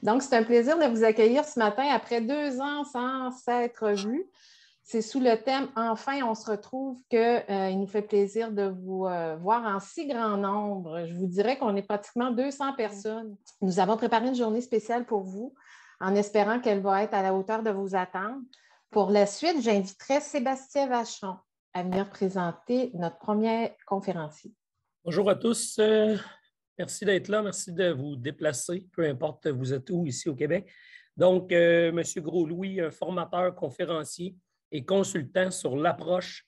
Donc, c'est un plaisir de vous accueillir ce matin après 2 ans sans s'être vus. C'est sous le thème Enfin, on se retrouve qu'il nous fait plaisir de vous voir en si grand nombre. Je vous dirais qu'on est pratiquement 200 personnes. Nous avons préparé une journée spéciale pour vous en espérant qu'elle va être à la hauteur de vos attentes. Pour la suite, j'inviterai Sébastien Vachon à venir présenter notre premier conférencier. Bonjour à tous. Merci d'être là. Merci de vous déplacer, peu importe vous êtes où ici au Québec. Donc, M. Gros-Louis, un formateur, conférencier et consultant sur l'approche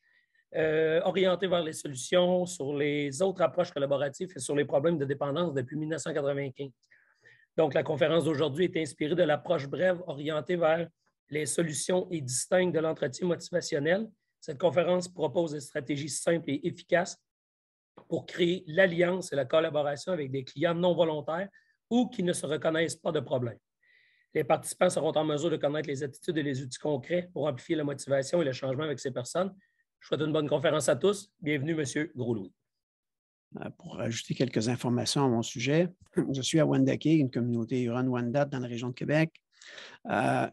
orientée vers les solutions, sur les autres approches collaboratives et sur les problèmes de dépendance depuis 1995. Donc, la conférence d'aujourd'hui est inspirée de l'approche brève orientée vers les solutions et distinctes de l'entretien motivationnel. Cette conférence propose des stratégies simples et efficaces pour créer l'alliance et la collaboration avec des clients non volontaires ou qui ne se reconnaissent pas de problème. Les participants seront en mesure de connaître les attitudes et les outils concrets pour amplifier la motivation et le changement avec ces personnes. Je souhaite une bonne conférence à tous. Bienvenue, M. Gros-Louis. Pour ajouter quelques informations à mon sujet, je suis à Wendake, une communauté Huron-Wendat dans la région de Québec.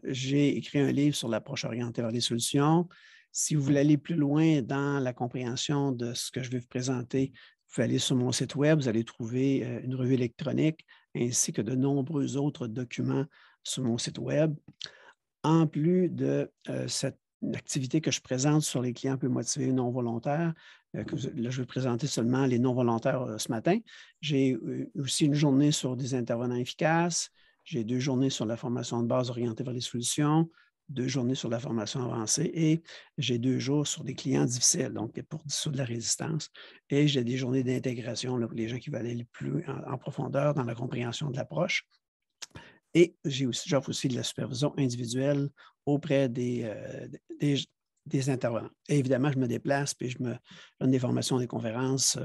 J'ai écrit un livre sur l'approche orientée vers les solutions. Si vous voulez aller plus loin dans la compréhension de ce que je vais vous présenter, vous pouvez aller sur mon site web, vous allez trouver une revue électronique ainsi que de nombreux autres documents sur mon site web. En plus de cette activité que je présente sur les clients peu motivés et non volontaires, là, je vais présenter seulement les non volontaires ce matin. J'ai aussi une journée sur des intervenants efficaces. J'ai 2 journées sur la formation de base orientée vers les solutions, 2 journées sur la formation avancée et j'ai 2 jours sur des clients difficiles, donc pour dissoudre la résistance. Et j'ai des journées d'intégration pour les gens qui veulent aller plus en profondeur dans la compréhension de l'approche. Et j'offre aussi de la supervision individuelle auprès des intervenants. Et évidemment, je me déplace et je me donne des formations, des conférences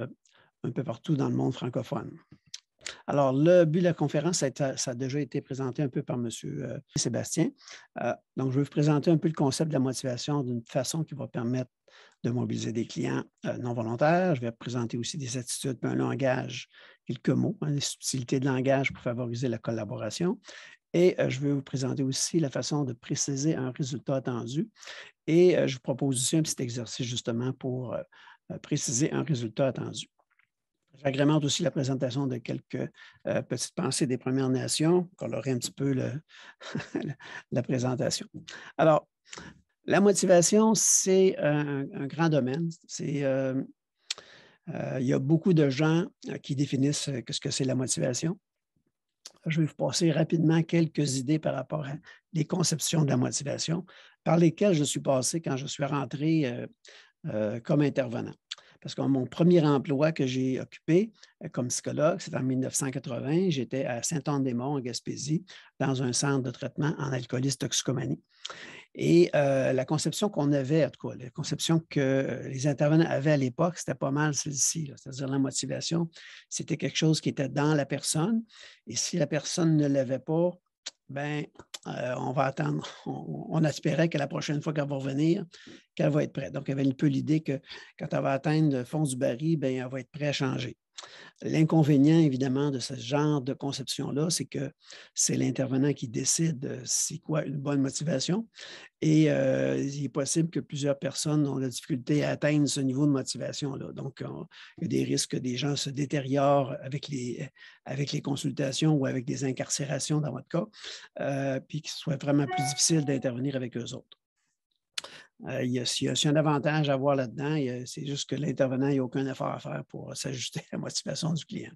un peu partout dans le monde francophone. Alors, le but de la conférence, ça a déjà été présenté un peu par M. Sébastien. Donc, je vais vous présenter un peu le concept de la motivation d'une façon qui va permettre de mobiliser des clients non volontaires. Je vais présenter aussi des attitudes, un langage, quelques mots, des subtilités de langage pour favoriser la collaboration. Et je vais vous présenter aussi la façon de préciser un résultat attendu. Et je vous propose aussi un petit exercice justement pour préciser un résultat attendu. J'agrémente aussi la présentation de quelques petites pensées des Premières Nations, colorer un petit peu la présentation. Alors, la motivation, c'est un grand domaine. Il y a beaucoup de gens qui définissent ce que c'est la motivation. Je vais vous passer rapidement quelques idées par rapport à les conceptions de la motivation par lesquelles je suis passé quand je suis rentré comme intervenant. Parce que mon premier emploi que j'ai occupé comme psychologue, c'était en 1980. J'étais à Saint-Anne-des-Monts, en Gaspésie, dans un centre de traitement en alcoolisme toxicomanie. Et la conception qu'on avait, en tout cas, la conception que les intervenants avaient à l'époque, c'était pas mal celle-ci, c'est-à-dire la motivation. C'était quelque chose qui était dans la personne. Et si la personne ne l'avait pas, bien, on va attendre. On espérait que la prochaine fois qu'elle va revenir, qu'elle va être prête. Donc, il y avait un peu l'idée que quand elle va atteindre le fond du baril, bien, elle va être prête à changer. L'inconvénient, évidemment, de ce genre de conception-là, c'est que c'est l'intervenant qui décide c'est quoi une bonne motivation. Et il est possible que plusieurs personnes ont la difficulté à atteindre ce niveau de motivation-là. Donc, il y a des risques que des gens se détériorent avec les consultations ou avec des incarcérations dans votre cas, puis qu'il soit vraiment plus difficile d'intervenir avec eux autres. Il y a un avantage à voir là-dedans, c'est juste que l'intervenant n'a aucun effort à faire pour s'ajuster à la motivation du client.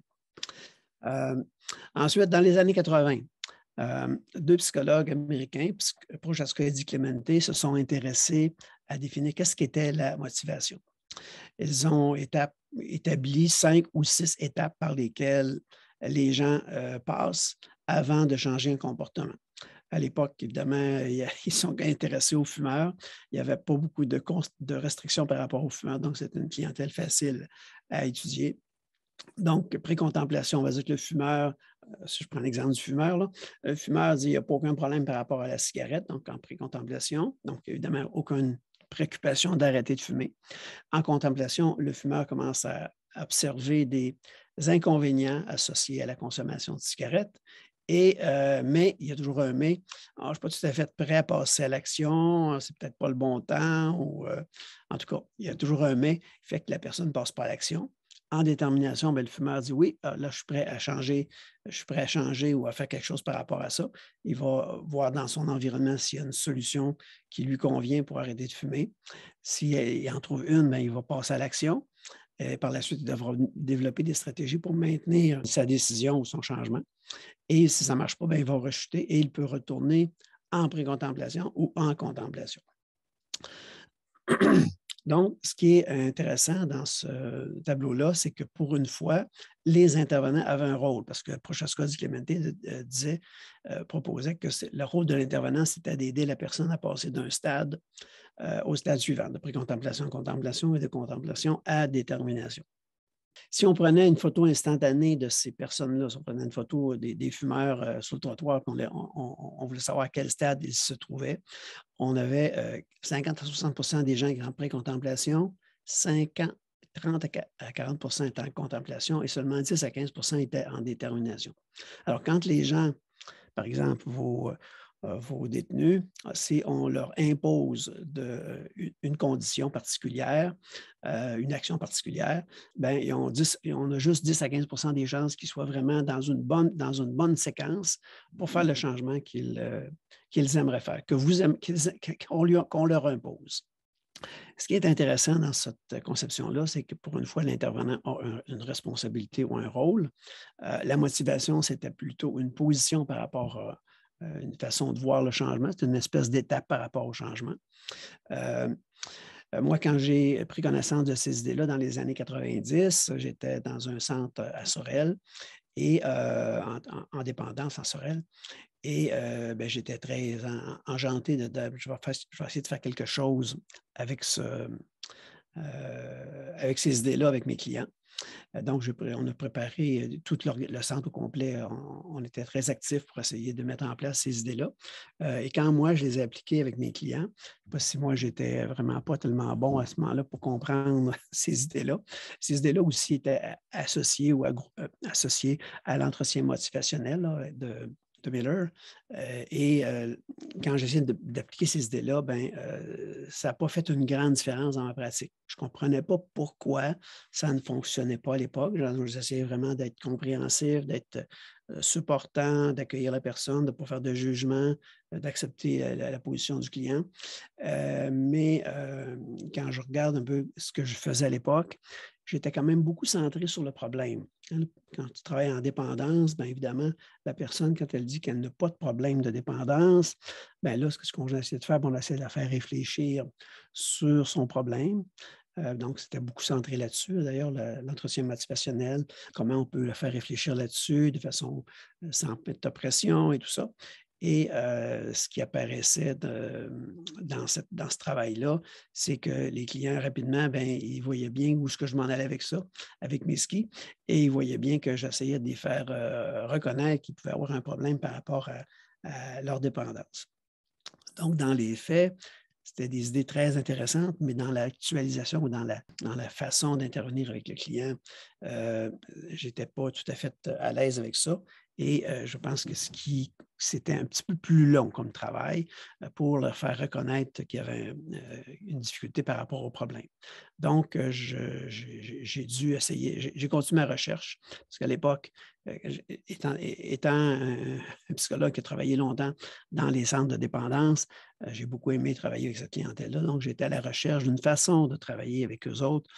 Ensuite, dans les années 80, 2 psychologues américains, Prochaska et Clemente, se sont intéressés à définir qu'est-ce qu'était la motivation. Ils ont établi 5 ou 6 étapes par lesquelles les gens passent avant de changer un comportement. À l'époque, évidemment, ils sont intéressés aux fumeurs. Il n'y avait pas beaucoup de restrictions par rapport aux fumeurs, donc c'était une clientèle facile à étudier. Donc, pré-contemplation, on va dire que le fumeur, si je prends l'exemple du fumeur, là, le fumeur dit qu'il n'y a pas aucun problème par rapport à la cigarette, donc en pré-contemplation. Donc, évidemment, aucune préoccupation d'arrêter de fumer. En contemplation, le fumeur commence à observer des inconvénients associés à la consommation de cigarettes Mais il y a toujours un mais. Alors, je ne suis pas tout à fait prêt à passer à l'action, c'est peut-être pas le bon temps. En tout cas, il y a toujours un mais qui fait que la personne ne passe pas à l'action. En détermination, bien, le fumeur dit oui, là, je suis prêt à changer ou à faire quelque chose par rapport à ça. Il va voir dans son environnement s'il y a une solution qui lui convient pour arrêter de fumer. S'il en trouve une, bien, il va passer à l'action. Et par la suite, il devra développer des stratégies pour maintenir sa décision ou son changement. Et si ça ne marche pas, bien, il va rechuter et il peut retourner en pré-contemplation ou en contemplation. Donc, ce qui est intéressant dans ce tableau-là, c'est que pour une fois, les intervenants avaient un rôle, parce que Prochaska Di Clemente proposait que le rôle de l'intervenant, c'était d'aider la personne à passer d'un stade au stade suivant, de pré-contemplation à contemplation et de contemplation à détermination. Si on prenait une photo instantanée de ces personnes-là, si on prenait une photo des fumeurs sur le trottoir, on voulait savoir à quel stade ils se trouvaient, on avait 50 à 60 des gens en pré-contemplation, 30 à 40 étaient en contemplation et seulement 10 à 15 étaient en détermination. Alors, quand les gens, par exemple, vos détenus, si on leur impose une condition particulière, une action particulière, bien, on a juste 10 à 15 des chances qu'ils soient vraiment dans une bonne séquence pour faire le changement qu'ils aimeraient faire, qu'on leur impose. Ce qui est intéressant dans cette conception-là, c'est que pour une fois, l'intervenant a une responsabilité ou un rôle. La motivation, c'était plutôt une position par rapport à une façon de voir le changement. C'est une espèce d'étape par rapport au changement. Moi, quand j'ai pris connaissance de ces idées-là dans les années 90, j'étais dans un centre à Sorel et en dépendance en Sorel. Et bien, j'étais très enjanté je vais essayer de faire quelque chose avec ces idées-là avec mes clients. Donc, on a préparé tout le centre au complet. On était très actifs pour essayer de mettre en place ces idées-là. Et quand moi, je les ai appliquées avec mes clients, je ne sais pas si moi, j'étais vraiment pas tellement bon à ce moment-là pour comprendre ces idées-là. Ces idées-là aussi étaient associées à l'entretien motivationnel là, de Miller. Quand j'essayais d'appliquer ces idées-là, ça n'a pas fait une grande différence dans ma pratique. Je ne comprenais pas pourquoi ça ne fonctionnait pas à l'époque. J'essayais vraiment d'être compréhensif, d'être supportant, d'accueillir la personne, de ne pas faire de jugement, d'accepter la position du client. Mais quand je regarde un peu ce que je faisais à l'époque, j'étais quand même beaucoup centré sur le problème. Quand tu travailles en dépendance, bien évidemment, la personne, quand elle dit qu'elle n'a pas de problème de dépendance, bien là, ce qu'on essaie de faire, on essaie de la faire réfléchir sur son problème. Donc, c'était beaucoup centré là-dessus. D'ailleurs, l'entretien motivationnel, comment on peut le faire réfléchir là-dessus de façon sans mettre de pression et tout ça. Et ce qui apparaissait dans ce travail-là, c'est que les clients, rapidement, bien, ils voyaient bien où est-ce que je m'en allais avec ça, avec mes skis, et ils voyaient bien que j'essayais de les faire reconnaître qu'ils pouvaient avoir un problème par rapport à leur dépendance. Donc, dans les faits, c'était des idées très intéressantes, mais dans l'actualisation ou dans la façon d'intervenir avec le client, je n'étais pas tout à fait à l'aise avec ça. Et je pense que c'était un petit peu plus long comme travail pour leur faire reconnaître qu'il y avait une difficulté par rapport au problème. Donc, j'ai dû essayer, j'ai continué ma recherche, parce qu'à l'époque, étant un psychologue qui a travaillé longtemps dans les centres de dépendance, j'ai beaucoup aimé travailler avec cette clientèle-là. Donc, j'étais à la recherche d'une façon de travailler avec eux autres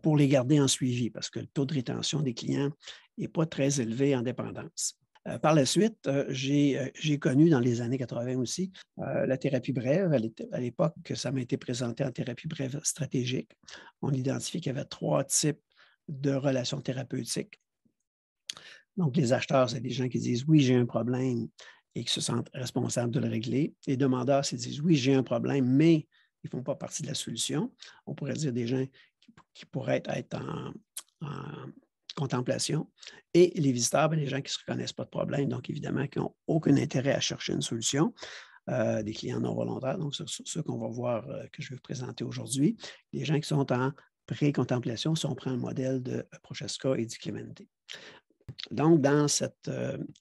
pour les garder en suivi, parce que le taux de rétention des clients n'est pas très élevé en dépendance. Par la suite, j'ai connu dans les années 80 aussi la thérapie brève. À l'époque, ça m'a été présenté en thérapie brève stratégique. On identifie qu'il y avait 3 types de relations thérapeutiques. Donc, les acheteurs, c'est des gens qui disent « oui, j'ai un problème » et qui se sentent responsables de le régler. Les demandeurs, c'est disent « oui, j'ai un problème, mais ils ne font pas partie de la solution ». On pourrait dire des gens qui pourraient être en contemplation. Et les visiteurs, bien, les gens qui ne se reconnaissent pas de problème, donc évidemment qui n'ont aucun intérêt à chercher une solution, des clients non volontaires, donc c'est ceux qu'on va voir, que je vais vous présenter aujourd'hui. Les gens qui sont en pré-contemplation, si on prend le modèle de Prochaska et Di Clemente. Donc, dans cette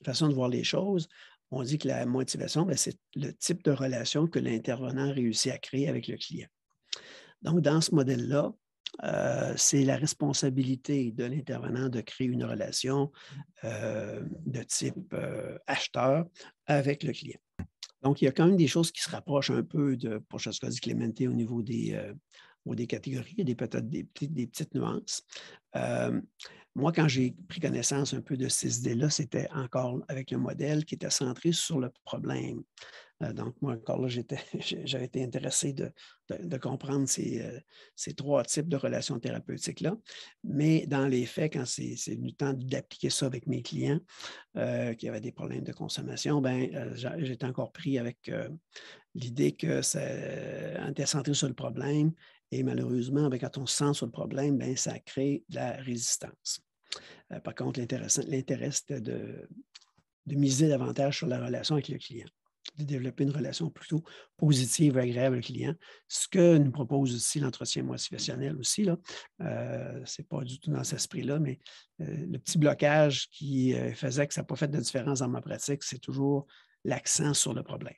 façon de voir les choses, on dit que la motivation, c'est le type de relation que l'intervenant réussit à créer avec le client. Donc, dans ce modèle-là, c'est la responsabilité de l'intervenant de créer une relation de type acheteur avec le client. Donc, il y a quand même des choses qui se rapprochent un peu de Porchesca di Clemente au niveau des catégories. Il y a peut-être des petites nuances. Moi, quand j'ai pris connaissance un peu de ces idées-là, c'était encore avec le modèle qui était centré sur le problème. Donc, moi, encore là, j'avais été intéressé de comprendre ces trois types de relations thérapeutiques-là. Mais dans les faits, quand c'est venu le temps d'appliquer ça avec mes clients qui avaient des problèmes de consommation, j'étais encore pris avec l'idée que ça était centré sur le problème. Et malheureusement, quand on se sent sur le problème, ça crée de la résistance. Par contre, l'intérêt, c'était de miser davantage sur la relation avec le client, de développer une relation plutôt positive et agréable avec le client, ce que nous propose aussi l'entretien motivationnel aussi. Ce n'est pas du tout dans cet esprit-là, mais le petit blocage qui faisait que ça n'a pas fait de différence dans ma pratique, c'est toujours l'accent sur le problème.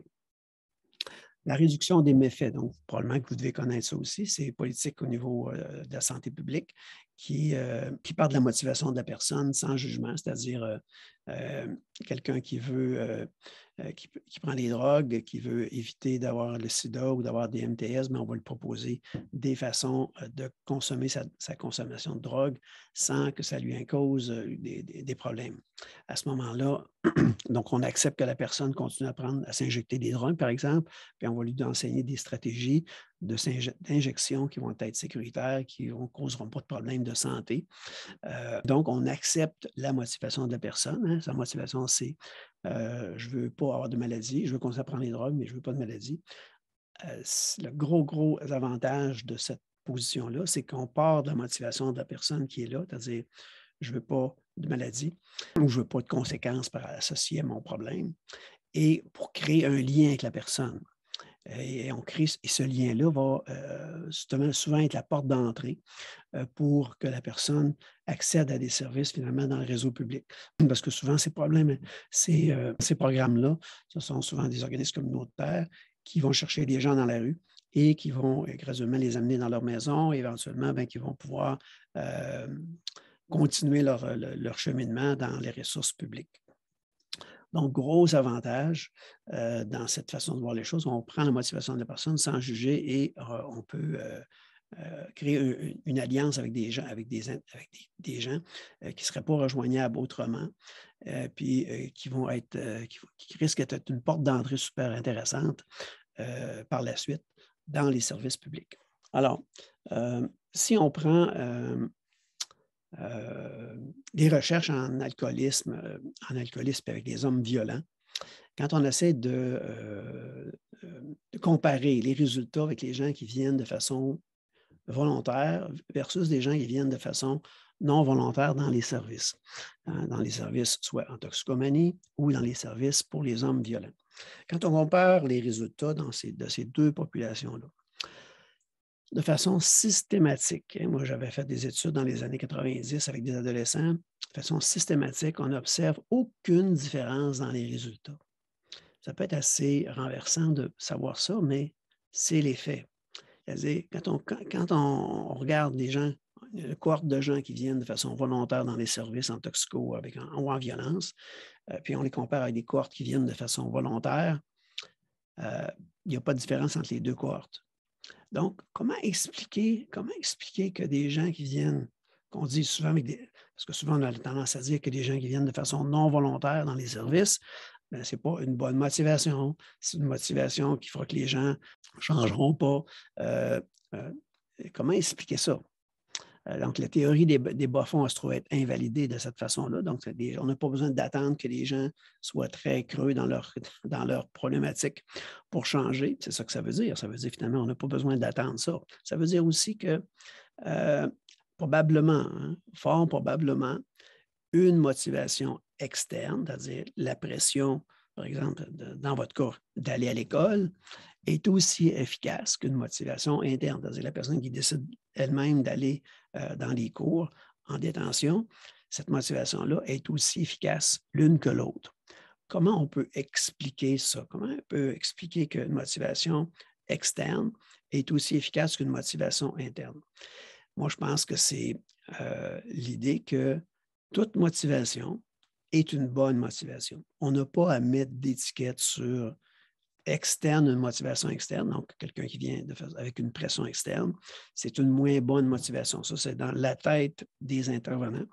La réduction des méfaits, donc probablement que vous devez connaître ça aussi, c'est politique au niveau de la santé publique qui part de la motivation de la personne sans jugement, c'est-à-dire quelqu'un qui veut, qui prend des drogues, qui veut éviter d'avoir le sida ou d'avoir des MTS, mais on va lui proposer des façons de consommer sa consommation de drogue sans que ça lui cause des problèmes. À ce moment-là, donc on accepte que la personne continue à s'injecter des drogues, par exemple, puis on va lui enseigner des stratégies d'injection qui vont être sécuritaires, qui ne causeront pas de problème de santé. Donc, on accepte la motivation de la personne. Hein. Sa motivation, c'est je ne veux pas avoir de maladie, je veux continuer à prendre les drogues, mais je ne veux pas de maladie. Le gros avantage de cette position-là, c'est qu'on part de la motivation de la personne qui est là, c'est-à-dire je ne veux pas de maladie ou je ne veux pas de conséquences associées à mon problème, et pour créer un lien avec la personne. Et ce lien-là va justement souvent être la porte d'entrée pour que la personne accède à des services finalement dans le réseau public. Parce que souvent, ces programmes-là, ce sont souvent des organismes communautaires qui vont chercher des gens dans la rue et qui vont graduellement les amener dans leur maison, et éventuellement, qui vont pouvoir continuer leur cheminement dans les ressources publiques. Donc, gros avantage dans cette façon de voir les choses. On prend la motivation de la personne sans juger et on peut créer une alliance avec des gens, qui ne seraient pas rejoignables autrement, puis qui risquent d'être une porte d'entrée super intéressante par la suite dans les services publics. Alors, si on prend des recherches en alcoolisme avec des hommes violents, quand on essaie de comparer les résultats avec les gens qui viennent de façon volontaire versus des gens qui viennent de façon non volontaire dans les services. Dans les services soit en toxicomanie ou dans les services pour les hommes violents. Quand on compare les résultats de ces deux populations-là, de façon systématique, moi j'avais fait des études dans les années 90 avec des adolescents, de façon systématique, on n'observe aucune différence dans les résultats. Ça peut être assez renversant de savoir ça, mais c'est les faits. C'est-à-dire, quand on regarde les gens, une cohorte de gens qui viennent de façon volontaire dans les services en toxico ou en violence, puis on les compare avec des cohortes qui viennent de façon volontaire, il n'y a pas de différence entre les deux cohortes. Donc, comment expliquer que des gens qui viennent, qu'on dit souvent, parce que souvent on a tendance à dire que des gens qui viennent de façon non volontaire dans les services, ce n'est pas une bonne motivation. C'est une motivation qui fera que les gens ne changeront pas. Comment expliquer ça? Donc, la théorie des bas-fonds se trouve être invalidée de cette façon-là. Donc, on n'a pas besoin d'attendre que les gens soient très creux dans leur problématique pour changer. C'est ça que ça veut dire. Ça veut dire finalement, on n'a pas besoin d'attendre ça. Ça veut dire aussi que probablement, fort probablement, une motivation externe, c'est-à-dire la pression, par exemple, dans votre cas, d'aller à l'école, est aussi efficace qu'une motivation interne. C'est-à-dire la personne qui décide elle-même d'aller dans les cours en détention, cette motivation-là est aussi efficace l'une que l'autre. Comment on peut expliquer ça? Comment on peut expliquer qu'une motivation externe est aussi efficace qu'une motivation interne? Moi, je pense que c'est l'idée que toute motivation est une bonne motivation. On n'a pas à mettre d'étiquette sur externe, une motivation externe, donc quelqu'un qui vient avec une pression externe, c'est une moins bonne motivation. Ça, c'est dans la tête des intervenants.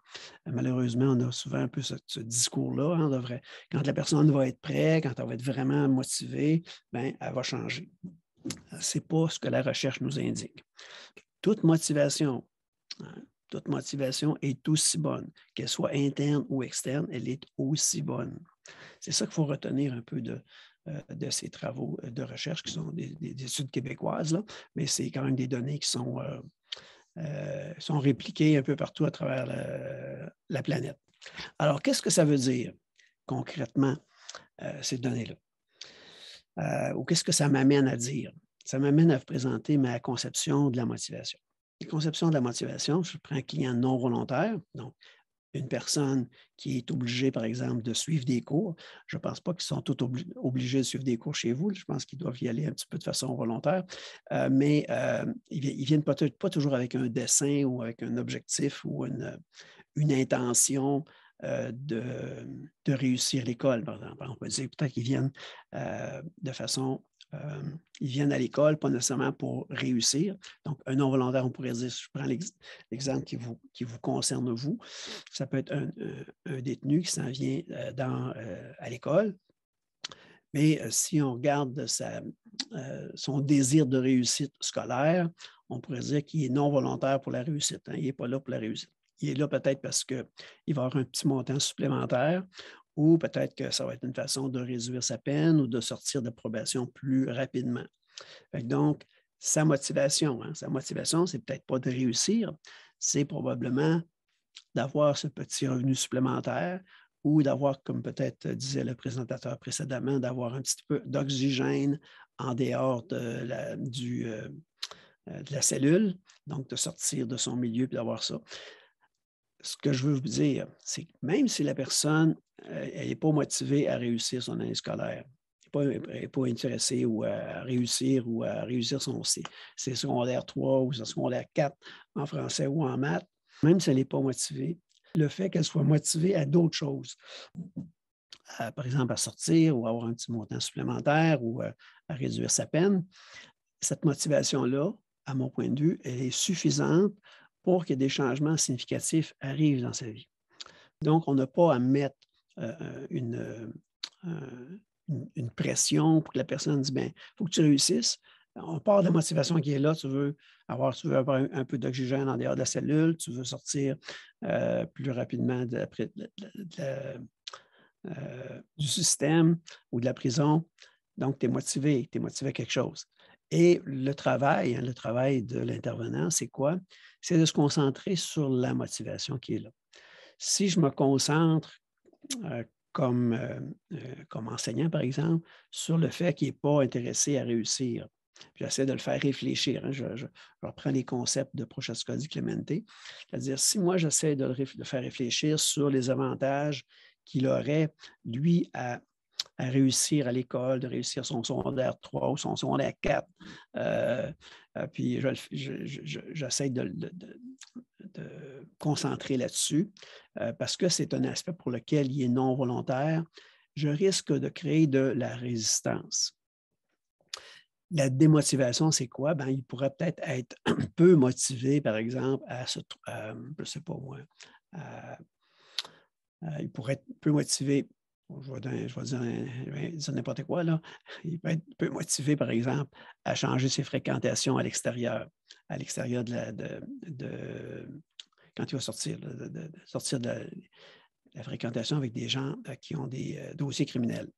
Malheureusement, on a souvent un peu ce discours-là. Hein, quand la personne va être prête, quand elle va être vraiment motivée, bien, elle va changer. Ce n'est pas ce que la recherche nous indique. Toute motivation, toute motivation est aussi bonne, qu'elle soit interne ou externe, elle est aussi bonne. C'est ça qu'il faut retenir un peu de ces travaux de recherche qui sont des études québécoises, là, mais c'est quand même des données qui sont répliquées un peu partout à travers la planète. Alors, qu'est-ce que ça veut dire concrètement, ces données-là? Ou qu'est-ce que ça m'amène à dire? Ça m'amène à vous présenter ma conception de la motivation. La conception de la motivation, je prends un client non volontaire, donc une personne qui est obligée, par exemple, de suivre des cours. Je ne pense pas qu'ils sont tous obligés de suivre des cours chez vous. Je pense qu'ils doivent y aller un petit peu de façon volontaire. Mais ils ne viennent peut-être pas toujours avec un dessin ou avec un objectif ou une intention de réussir l'école, par exemple. On peut dire peut-être qu'ils viennent de façon... ils viennent à l'école, pas nécessairement pour réussir. Donc, un non-volontaire, on pourrait dire, je prends l'exemple qui vous concerne vous, ça peut être un détenu qui s'en vient à l'école, mais si on regarde son désir de réussite scolaire, on pourrait dire qu'il est non-volontaire pour la réussite. Hein, il n'est pas là pour la réussite. Il est là peut-être parce qu'il va avoir un petit montant supplémentaire, ou peut-être que ça va être une façon de réduire sa peine ou de sortir de probation plus rapidement. Donc, sa motivation, c'est peut-être pas de réussir, c'est probablement d'avoir ce petit revenu supplémentaire ou d'avoir, comme peut-être disait le présentateur précédemment, d'avoir un petit peu d'oxygène en dehors de la cellule, donc de sortir de son milieu et d'avoir ça. Ce que je veux vous dire, c'est que même si la personne n'est pas motivée à réussir son année scolaire, elle n'est pas intéressée à réussir ses secondaires 3 ou ses secondaires 4 en français ou en maths, même si elle n'est pas motivée, le fait qu'elle soit motivée à d'autres choses, par exemple à sortir ou à avoir un petit montant supplémentaire ou à réduire sa peine, cette motivation-là, à mon point de vue, elle est suffisante pour que des changements significatifs arrivent dans sa vie. Donc, on n'a pas à mettre une pression pour que la personne dise, bien, il faut que tu réussisses. On part de la motivation qui est là, tu veux avoir un peu d'oxygène en dehors de la cellule, tu veux sortir plus rapidement du système ou de la prison. Donc, tu es motivé à quelque chose. Et le travail de l'intervenant, c'est quoi? C'est de se concentrer sur la motivation qui est là. Si je me concentre comme enseignant, par exemple, sur le fait qu'il n'est pas intéressé à réussir, puis j'essaie de le faire réfléchir. Hein, je reprends les concepts de Prochaska-Di Clemente, c'est-à-dire si moi j'essaie de le faire réfléchir sur les avantages qu'il aurait, lui, à réussir à l'école, de réussir son secondaire 3 ou son secondaire 4. Puis j'essaie de concentrer là-dessus parce que c'est un aspect pour lequel il est non volontaire. Je risque de créer de la résistance. La démotivation, c'est quoi? Bien, il pourrait peut-être être peu motivé, par exemple, je ne sais pas moi, il pourrait être peu motivé. Je vais dire n'importe quoi, là. Il peut être peu motivé, par exemple, à changer ses fréquentations à l'extérieur quand il va sortir de la fréquentation avec des gens qui ont des dossiers criminels.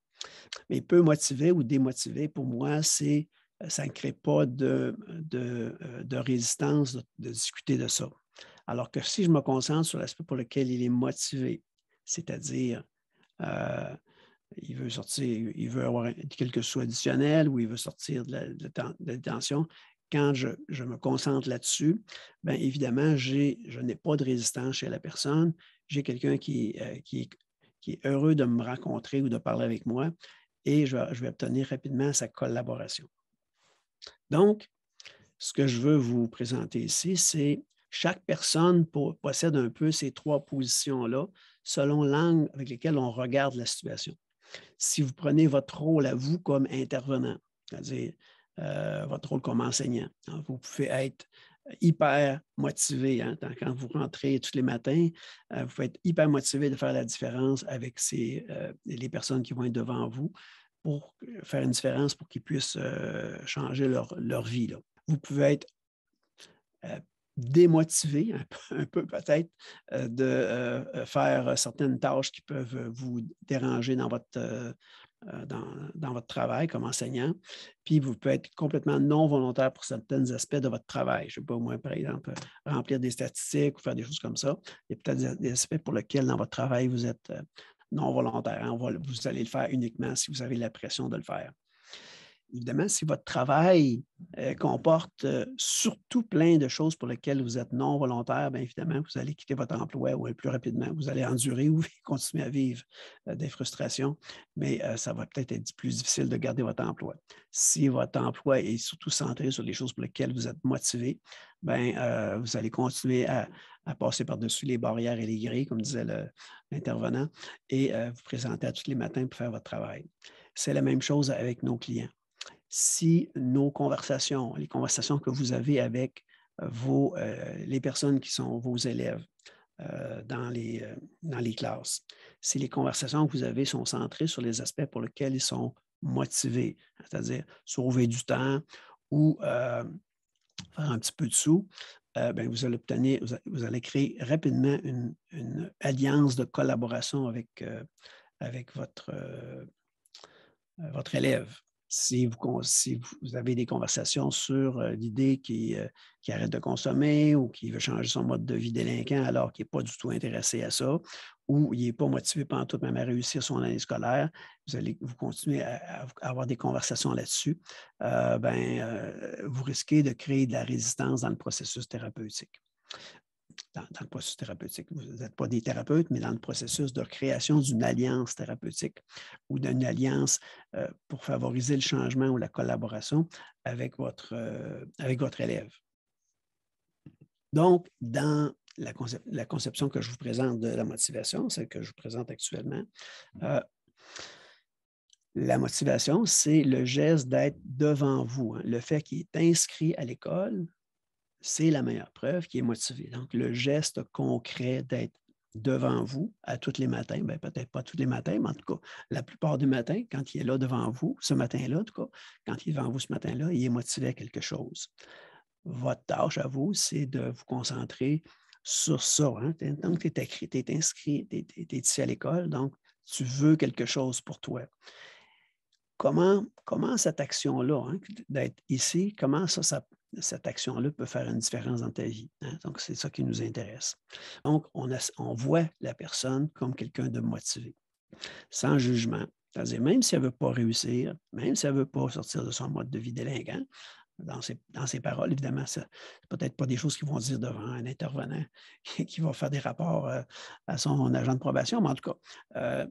Mais peu motivé ou démotivé, pour moi, ça ne crée pas de résistance de discuter de ça. Alors que si je me concentre sur l'aspect pour lequel il est motivé, c'est-à-dire il veut sortir, il veut avoir quelques sous additionnels ou il veut sortir de la détention, quand je me concentre là-dessus, bien évidemment, je n'ai pas de résistance chez la personne. J'ai quelqu'un qui est heureux de me rencontrer ou de parler avec moi et je vais obtenir rapidement sa collaboration. Donc, ce que je veux vous présenter ici, c'est chaque personne possède un peu ces 3 positions-là selon l'angle avec lequel on regarde la situation. Si vous prenez votre rôle à vous comme intervenant, c'est-à-dire votre rôle comme enseignant, hein, vous pouvez être hyper motivé. Hein, quand vous rentrez tous les matins, vous pouvez être hyper motivé de faire la différence avec les personnes qui vont être devant vous pour faire une différence pour qu'ils puissent changer leur vie. Là. Vous pouvez être démotivé, un peu peut-être, de faire certaines tâches qui peuvent vous déranger dans votre travail comme enseignant. Puis vous pouvez être complètement non volontaire pour certains aspects de votre travail. Je ne sais pas, moi, par exemple, remplir des statistiques ou faire des choses comme ça. Il y a peut-être des aspects pour lesquels dans votre travail, vous êtes non volontaire. Hein. Vous allez le faire uniquement si vous avez la pression de le faire. Évidemment, si votre travail comporte surtout plein de choses pour lesquelles vous êtes non volontaire, bien évidemment, vous allez quitter votre emploi ou plus rapidement. Vous allez endurer ou continuer à vivre des frustrations, mais ça va peut-être être plus difficile de garder votre emploi. Si votre emploi est surtout centré sur les choses pour lesquelles vous êtes motivé, bien, vous allez continuer à passer par-dessus les barrières et les grilles, comme disait l'intervenant, et vous présenter à tous les matins pour faire votre travail. C'est la même chose avec nos clients. Si nos conversations, les conversations que vous avez avec les personnes qui sont vos élèves dans les classes, si les conversations que vous avez sont centrées sur les aspects pour lesquels ils sont motivés, c'est-à-dire sauver du temps ou faire un petit peu de sous, bien, vous allez créer rapidement une alliance de collaboration avec votre élève. Si vous avez des conversations sur l'idée qu'il arrête de consommer ou qu'il veut changer son mode de vie délinquant alors qu'il n'est pas du tout intéressé à ça ou il n'est pas motivé pantoute même à réussir son année scolaire, vous continuez à avoir des conversations là-dessus, vous risquez de créer de la résistance dans le processus thérapeutique. Dans le processus thérapeutique. Vous n'êtes pas des thérapeutes, mais dans le processus de création d'une alliance thérapeutique ou d'une alliance pour favoriser le changement ou la collaboration avec votre élève. Donc, dans la conception que je vous présente de la motivation, celle que je vous présente actuellement, la motivation, c'est le geste d'être devant vous. Hein. Le fait qu'il est inscrit à l'école, c'est la meilleure preuve qu'il est motivé. Donc, le geste concret d'être devant vous à tous les matins, bien, peut-être pas tous les matins, mais en tout cas, la plupart des matins, quand il est là devant vous, ce matin-là, en tout cas, quand il est devant vous ce matin-là, il est motivé à quelque chose. Votre tâche à vous, c'est de vous concentrer sur ça. Hein? Donc, tu es inscrit, tu es ici à l'école, donc tu veux quelque chose pour toi. Comment cette action-là, hein, d'être ici, comment cette action-là peut faire une différence dans ta vie? Hein? Donc, c'est ça qui nous intéresse. Donc, on voit la personne comme quelqu'un de motivé, sans jugement. C'est-à-dire, même si elle ne veut pas réussir, même si elle ne veut pas sortir de son mode de vie délinquant, dans ses paroles, évidemment, ce n'est peut-être pas des choses qu'ils vont dire devant un intervenant qui va faire des rapports à son agent de probation, mais en tout cas,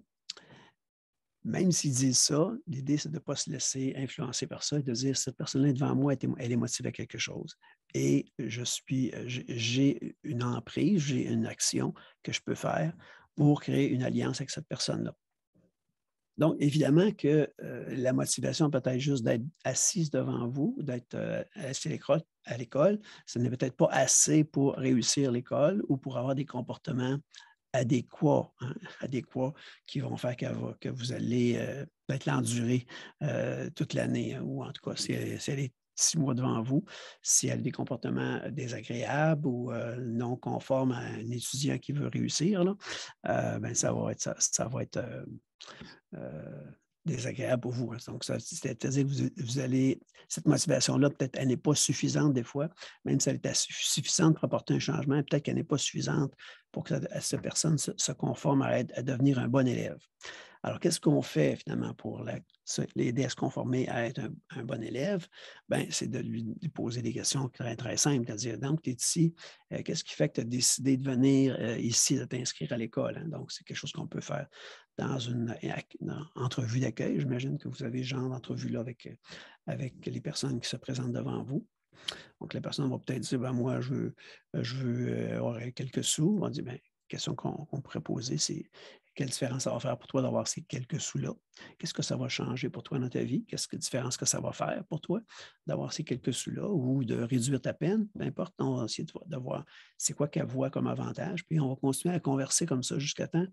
même s'ils disent ça, l'idée, c'est de ne pas se laisser influencer par ça et de dire, cette personne-là devant moi, elle est motivée à quelque chose. Et j'ai une emprise, j'ai une action que je peux faire pour créer une alliance avec cette personne-là. Donc, évidemment que la motivation peut être juste d'être assise devant vous, d'être assis à l'école. Ce n'est peut-être pas assez pour réussir l'école ou pour avoir des comportements adéquats qui vont faire que vous allez peut-être l'endurer toute l'année, hein, ou en tout cas, si elle est 6 mois devant vous, si elle a des comportements désagréables ou non conformes à un étudiant qui veut réussir, là, ben ça va être désagréable pour vous. Hein. Donc, c'est-à-dire que vous allez, cette motivation-là, peut-être, elle n'est pas suffisante des fois, même si elle est suffisante pour apporter un changement, peut-être qu'elle n'est pas suffisante pour que cette personne se conforme à devenir un bon élève. Alors, qu'est-ce qu'on fait finalement pour l'aider à se conformer à être un bon élève? Bien, c'est de lui poser des questions très, très simples, c'est-à-dire, donc, tu es ici, qu'est-ce qui fait que tu as décidé de venir ici, de t'inscrire à l'école? Hein? Donc, c'est quelque chose qu'on peut faire dans une entrevue d'accueil. J'imagine que vous avez ce genre d'entrevue-là avec les personnes qui se présentent devant vous. Donc, la personne va peut-être dire, ben, moi, je veux avoir quelques sous. On va dire, bien, la question qu'on pourrait poser, c'est quelle différence ça va faire pour toi d'avoir ces quelques sous-là? Qu'est-ce que ça va changer pour toi dans ta vie? Qu'est-ce que différence que ça va faire pour toi d'avoir ces quelques sous-là ou de réduire ta peine? Peu importe, on va essayer de voir c'est quoi qu'elle voit comme avantage. Puis on va continuer à converser comme ça jusqu'à temps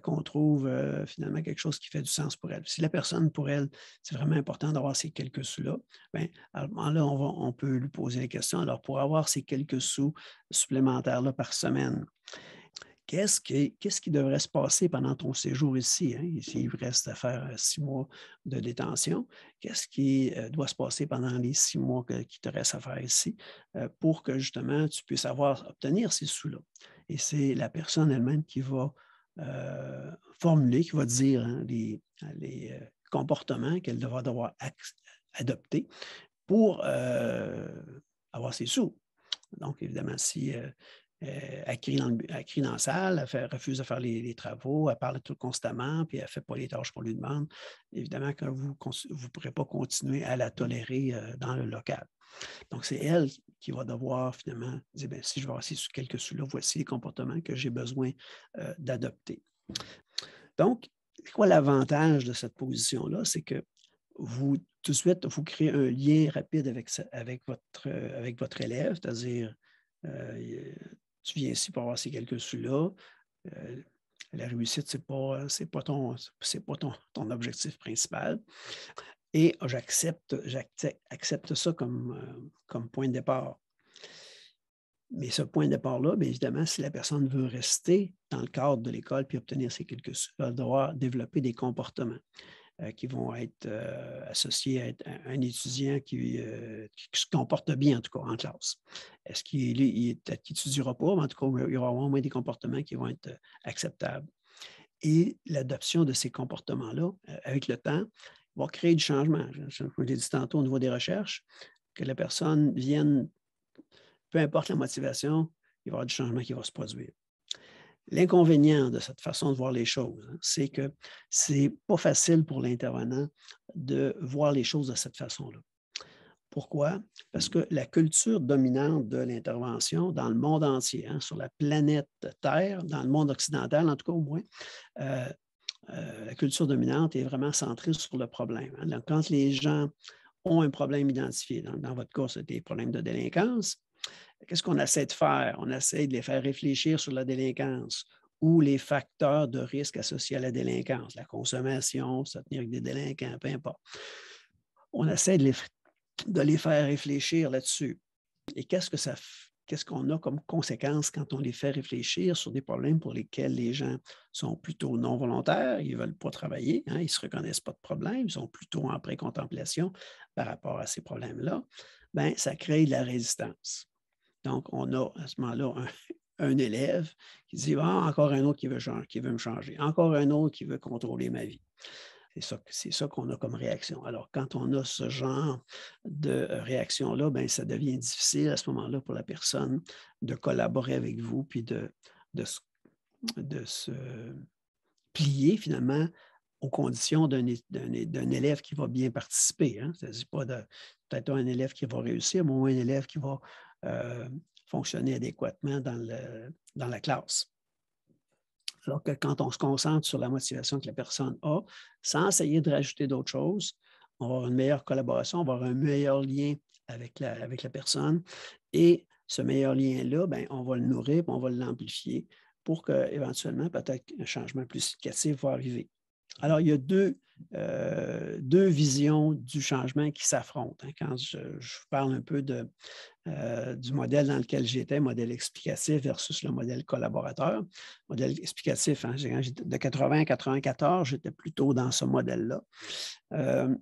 qu'on trouve finalement quelque chose qui fait du sens pour elle. Si la personne, pour elle, c'est vraiment important d'avoir ces quelques sous-là, bien, alors là, on peut lui poser la question. Alors, pour avoir ces quelques sous supplémentaires-là par semaine, qu'est-ce qui devrait se passer pendant ton séjour ici? Hein? S'il reste à faire 6 mois de détention, qu'est-ce qui doit se passer pendant les 6 mois qui te reste à faire ici pour que justement tu puisses obtenir ces sous-là? Et c'est la personne elle-même qui va formuler, qui va dire hein, les comportements qu'elle devra devoir adopter pour avoir ses sous. Donc, évidemment, si elle crie dans la salle, elle refuse de faire les travaux, elle parle tout constamment, puis elle ne fait pas les tâches qu'on lui demande, évidemment que vous ne pourrez pas continuer à la tolérer dans le local. Donc, c'est elle qui va devoir finalement dire, bien, si je vais avoir quelques sous-là, voici les comportements que j'ai besoin d'adopter. Donc, c'est quoi l'avantage de cette position-là? C'est que tout de suite, vous créez un lien rapide avec votre élève, c'est-à-dire, tu viens ici pour avoir ces quelques sous-là. La réussite, ce n'est pas ton objectif principal. Et j'accepte ça comme point de départ. Mais ce point de départ-là, bien évidemment, si la personne veut rester dans le cadre de l'école puis obtenir ces quelques sous, elle doit développer des comportements qui vont être associés à être un étudiant qui se comporte bien, en tout cas, en classe. Est-ce qu'il n'étudiera pas, mais en tout cas, il y aura au moins des comportements qui vont être acceptables. Et l'adoption de ces comportements-là, avec le temps, va créer du changement. Je l'ai dit tantôt au niveau des recherches, que la personne vienne, peu importe la motivation, il va y avoir du changement qui va se produire. L'inconvénient de cette façon de voir les choses, hein, c'est que ce n'est pas facile pour l'intervenant de voir les choses de cette façon-là. Pourquoi? Parce que la culture dominante de l'intervention dans le monde entier, hein, sur la planète Terre, dans le monde occidental en tout cas au moins, la culture dominante est vraiment centrée sur le problème. Hein. Donc, quand les gens ont un problème identifié, dans votre cas, c'est des problèmes de délinquance, qu'est-ce qu'on essaie de faire? On essaie de les faire réfléchir sur la délinquance ou les facteurs de risque associés à la délinquance, la consommation, se tenir avec des délinquants, peu importe. On essaie de les faire réfléchir là-dessus. Et qu'est-ce qu'on a comme conséquence quand on les fait réfléchir sur des problèmes pour lesquels les gens sont plutôt non volontaires, ils ne veulent pas travailler, hein, ils ne se reconnaissent pas de problème, ils sont plutôt en précontemplation par rapport à ces problèmes-là, bien, ça crée de la résistance. Donc, on a à ce moment-là un élève qui dit encore un autre qui veut me changer, encore un autre qui veut contrôler ma vie. C'est ça qu'on a comme réaction. Alors, quand on a ce genre de réaction-là, bien, ça devient difficile à ce moment-là pour la personne de collaborer avec vous puis de se plier finalement aux conditions d'un élève qui va bien participer. Hein. Ça ne dit pas peut-être un élève qui va réussir, mais au moins un élève qui va fonctionner adéquatement dans la classe. Alors que quand on se concentre sur la motivation que la personne a, sans essayer de rajouter d'autres choses, on va avoir une meilleure collaboration, on va avoir un meilleur lien avec la personne. Et ce meilleur lien-là, bien, on va le nourrir, on va l'amplifier pour qu'éventuellement, peut-être un changement plus significatif va arriver. Alors, il y a deux visions du changement qui s'affrontent. Hein. Quand je parle un peu du modèle dans lequel j'étais, modèle explicatif versus le modèle collaborateur. Modèle explicatif, hein, de 80 à 94, j'étais plutôt dans ce modèle-là. En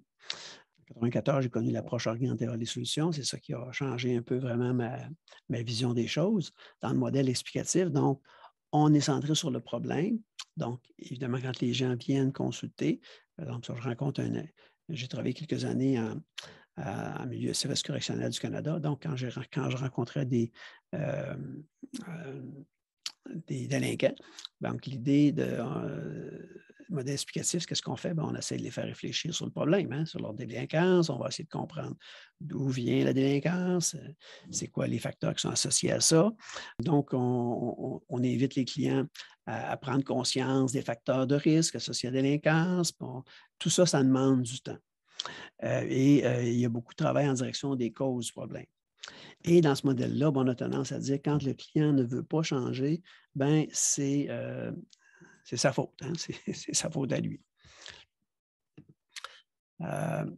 94, j'ai connu l'approche orientée vers les solutions. C'est ça qui a changé un peu vraiment ma vision des choses dans le modèle explicatif. Donc, on est centré sur le problème, Donc, évidemment, quand les gens viennent consulter, par exemple, j'ai travaillé quelques années en milieu service correctionnel du Canada. Donc, quand je rencontrais des délinquants, donc l'idée de modèle explicatif, qu'est-ce qu'on fait? Bien, on essaie de les faire réfléchir sur le problème, hein, sur leur délinquance. On va essayer de comprendre d'où vient la délinquance, c'est quoi les facteurs qui sont associés à ça. Donc, on invite les clients à prendre conscience des facteurs de risque associés à la délinquance. Bon, tout ça, ça demande du temps. Il y a beaucoup de travail en direction des causes du problème. Et dans ce modèle-là, on a tendance à dire quand le client ne veut pas changer, ben c'est sa faute, hein? C'est sa faute à lui. Dans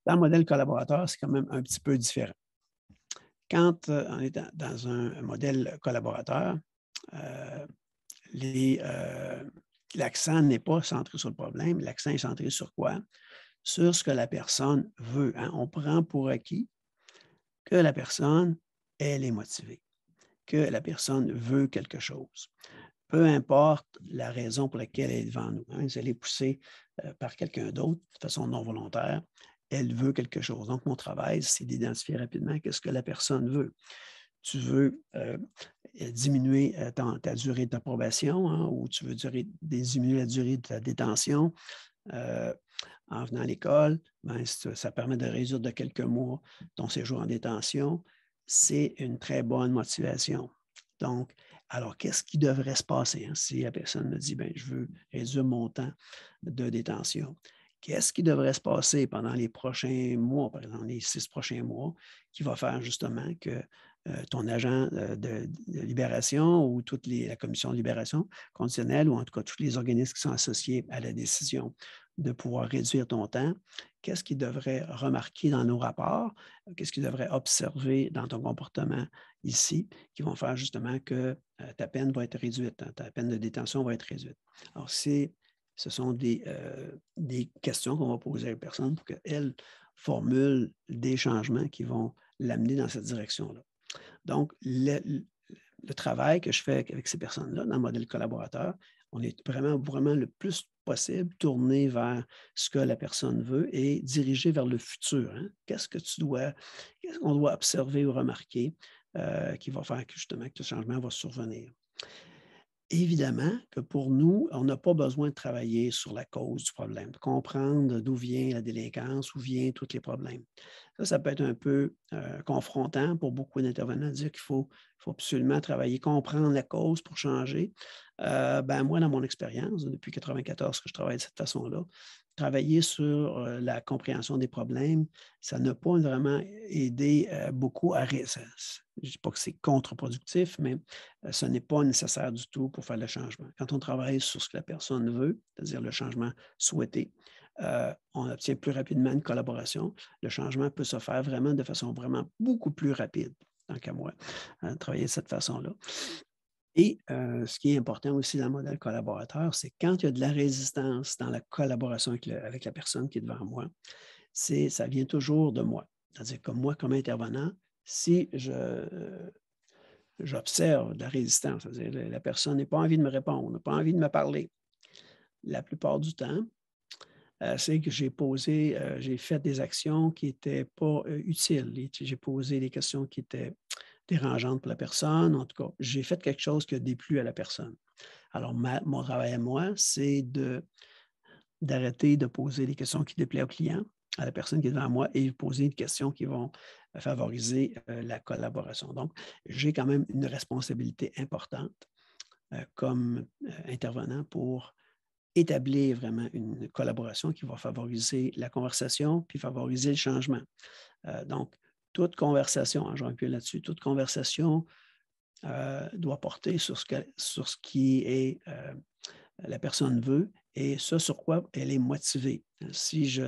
le modèle collaborateur, c'est quand même un petit peu différent. Quand on est dans un modèle collaborateur, l'accent n'est pas centré sur le problème, l'accent est centré sur quoi? Sur ce que la personne veut, hein? On prend pour acquis que la personne, elle est motivée, que la personne veut quelque chose. Peu importe la raison pour laquelle elle est devant nous, hein, si elle est poussée par quelqu'un d'autre de façon non volontaire, elle veut quelque chose. Donc, mon travail, c'est d'identifier rapidement qu'est-ce que la personne veut. Tu veux diminuer ta durée de probation, hein, ou tu veux diminuer la durée de ta détention en venant à l'école, ben, ça permet de réduire de quelques mois ton séjour en détention. C'est une très bonne motivation. Donc, alors, qu'est-ce qui devrait se passer, hein, si la personne me dit, bien, je veux réduire mon temps de détention? Qu'est-ce qui devrait se passer pendant les prochains mois, par exemple les 6 prochains mois, qui va faire justement que ton agent de libération ou la commission de libération conditionnelle, ou en tout cas tous les organismes qui sont associés à la décision de pouvoir réduire ton temps, qu'est-ce qu'ils devraient remarquer dans nos rapports, qu'est-ce qu'ils devraient observer dans ton comportement ici, qui vont faire justement que ta peine va être réduite, hein, ta peine de détention va être réduite. Alors, ce sont des questions qu'on va poser à la personne pour qu'elle formule des changements qui vont l'amener dans cette direction-là. Donc, le travail que je fais avec ces personnes-là dans le modèle collaborateur, on est vraiment, vraiment le plus possible tourné vers ce que la personne veut et dirigé vers le futur, hein. Qu'est-ce qu'on doit observer ou remarquer qui va faire que justement que le changement va survenir? Évidemment que pour nous, on n'a pas besoin de travailler sur la cause du problème, de comprendre d'où vient la délinquance, où viennent tous les problèmes. Ça peut être un peu confrontant pour beaucoup d'intervenants, de dire qu'il faut absolument travailler, comprendre la cause pour changer. Moi, dans mon expérience, depuis 1994 que je travaille de cette façon-là, travailler sur la compréhension des problèmes, ça n'a pas vraiment aidé beaucoup à... Je ne dis pas que c'est contre-productif, mais ce n'est pas nécessaire du tout pour faire le changement. Quand on travaille sur ce que la personne veut, c'est-à-dire le changement souhaité, on obtient plus rapidement une collaboration. Le changement peut se faire vraiment de façon vraiment beaucoup plus rapide, tant qu'à moi, travailler de cette façon-là. Et ce qui est important aussi dans le modèle collaborateur, c'est quand il y a de la résistance dans la collaboration avec la personne qui est devant moi, ça vient toujours de moi. C'est-à-dire que moi, comme intervenant, si j'observe de la résistance, c'est-à-dire la personne n'a pas envie de me répondre, n'a pas envie de me parler, la plupart du temps, c'est que j'ai fait des actions qui n'étaient pas utiles. J'ai posé des questions qui étaient dérangeantes pour la personne. En tout cas, j'ai fait quelque chose qui a déplu à la personne. Alors, mon travail à moi, c'est d'arrêter de poser des questions qui déplaisent au client, à la personne qui est devant moi, et poser des questions qui vont favoriser la collaboration. Donc, j'ai quand même une responsabilité importante comme intervenant pour établir vraiment une collaboration qui va favoriser la conversation puis favoriser le changement. Donc, toute conversation, hein, je reviens là-dessus, toute conversation doit porter sur ce qui est la personne veut et ce sur quoi elle est motivée. Si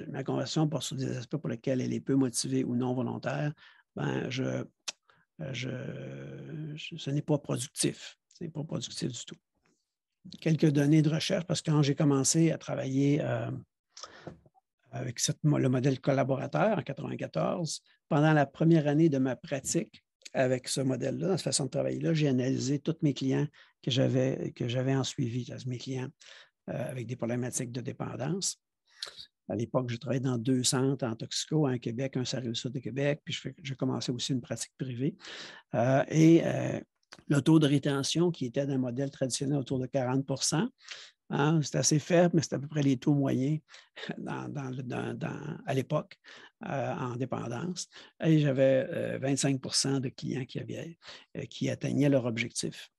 ma conversation porte sur des aspects pour lesquels elle est peu motivée ou non volontaire, ce n'est pas productif. Ce n'est pas productif du tout. Quelques données de recherche, parce que quand j'ai commencé à travailler avec le modèle collaborateur en 1994, pendant la première année de ma pratique avec ce modèle-là, dans cette façon de travailler-là, j'ai analysé tous mes clients que j'avais en suivi, mes clients avec des problématiques de dépendance. À l'époque, je travaillais dans 2 centres en toxico, un à Québec, un sur la Rive-Sud de Québec, puis je commençais aussi une pratique privée. Le taux de rétention qui était d'un modèle traditionnel autour de 40 hein, c'était assez faible, mais c'était à peu près les taux moyens à l'époque en dépendance. Et j'avais 25 de clients qui atteignaient leur objectif.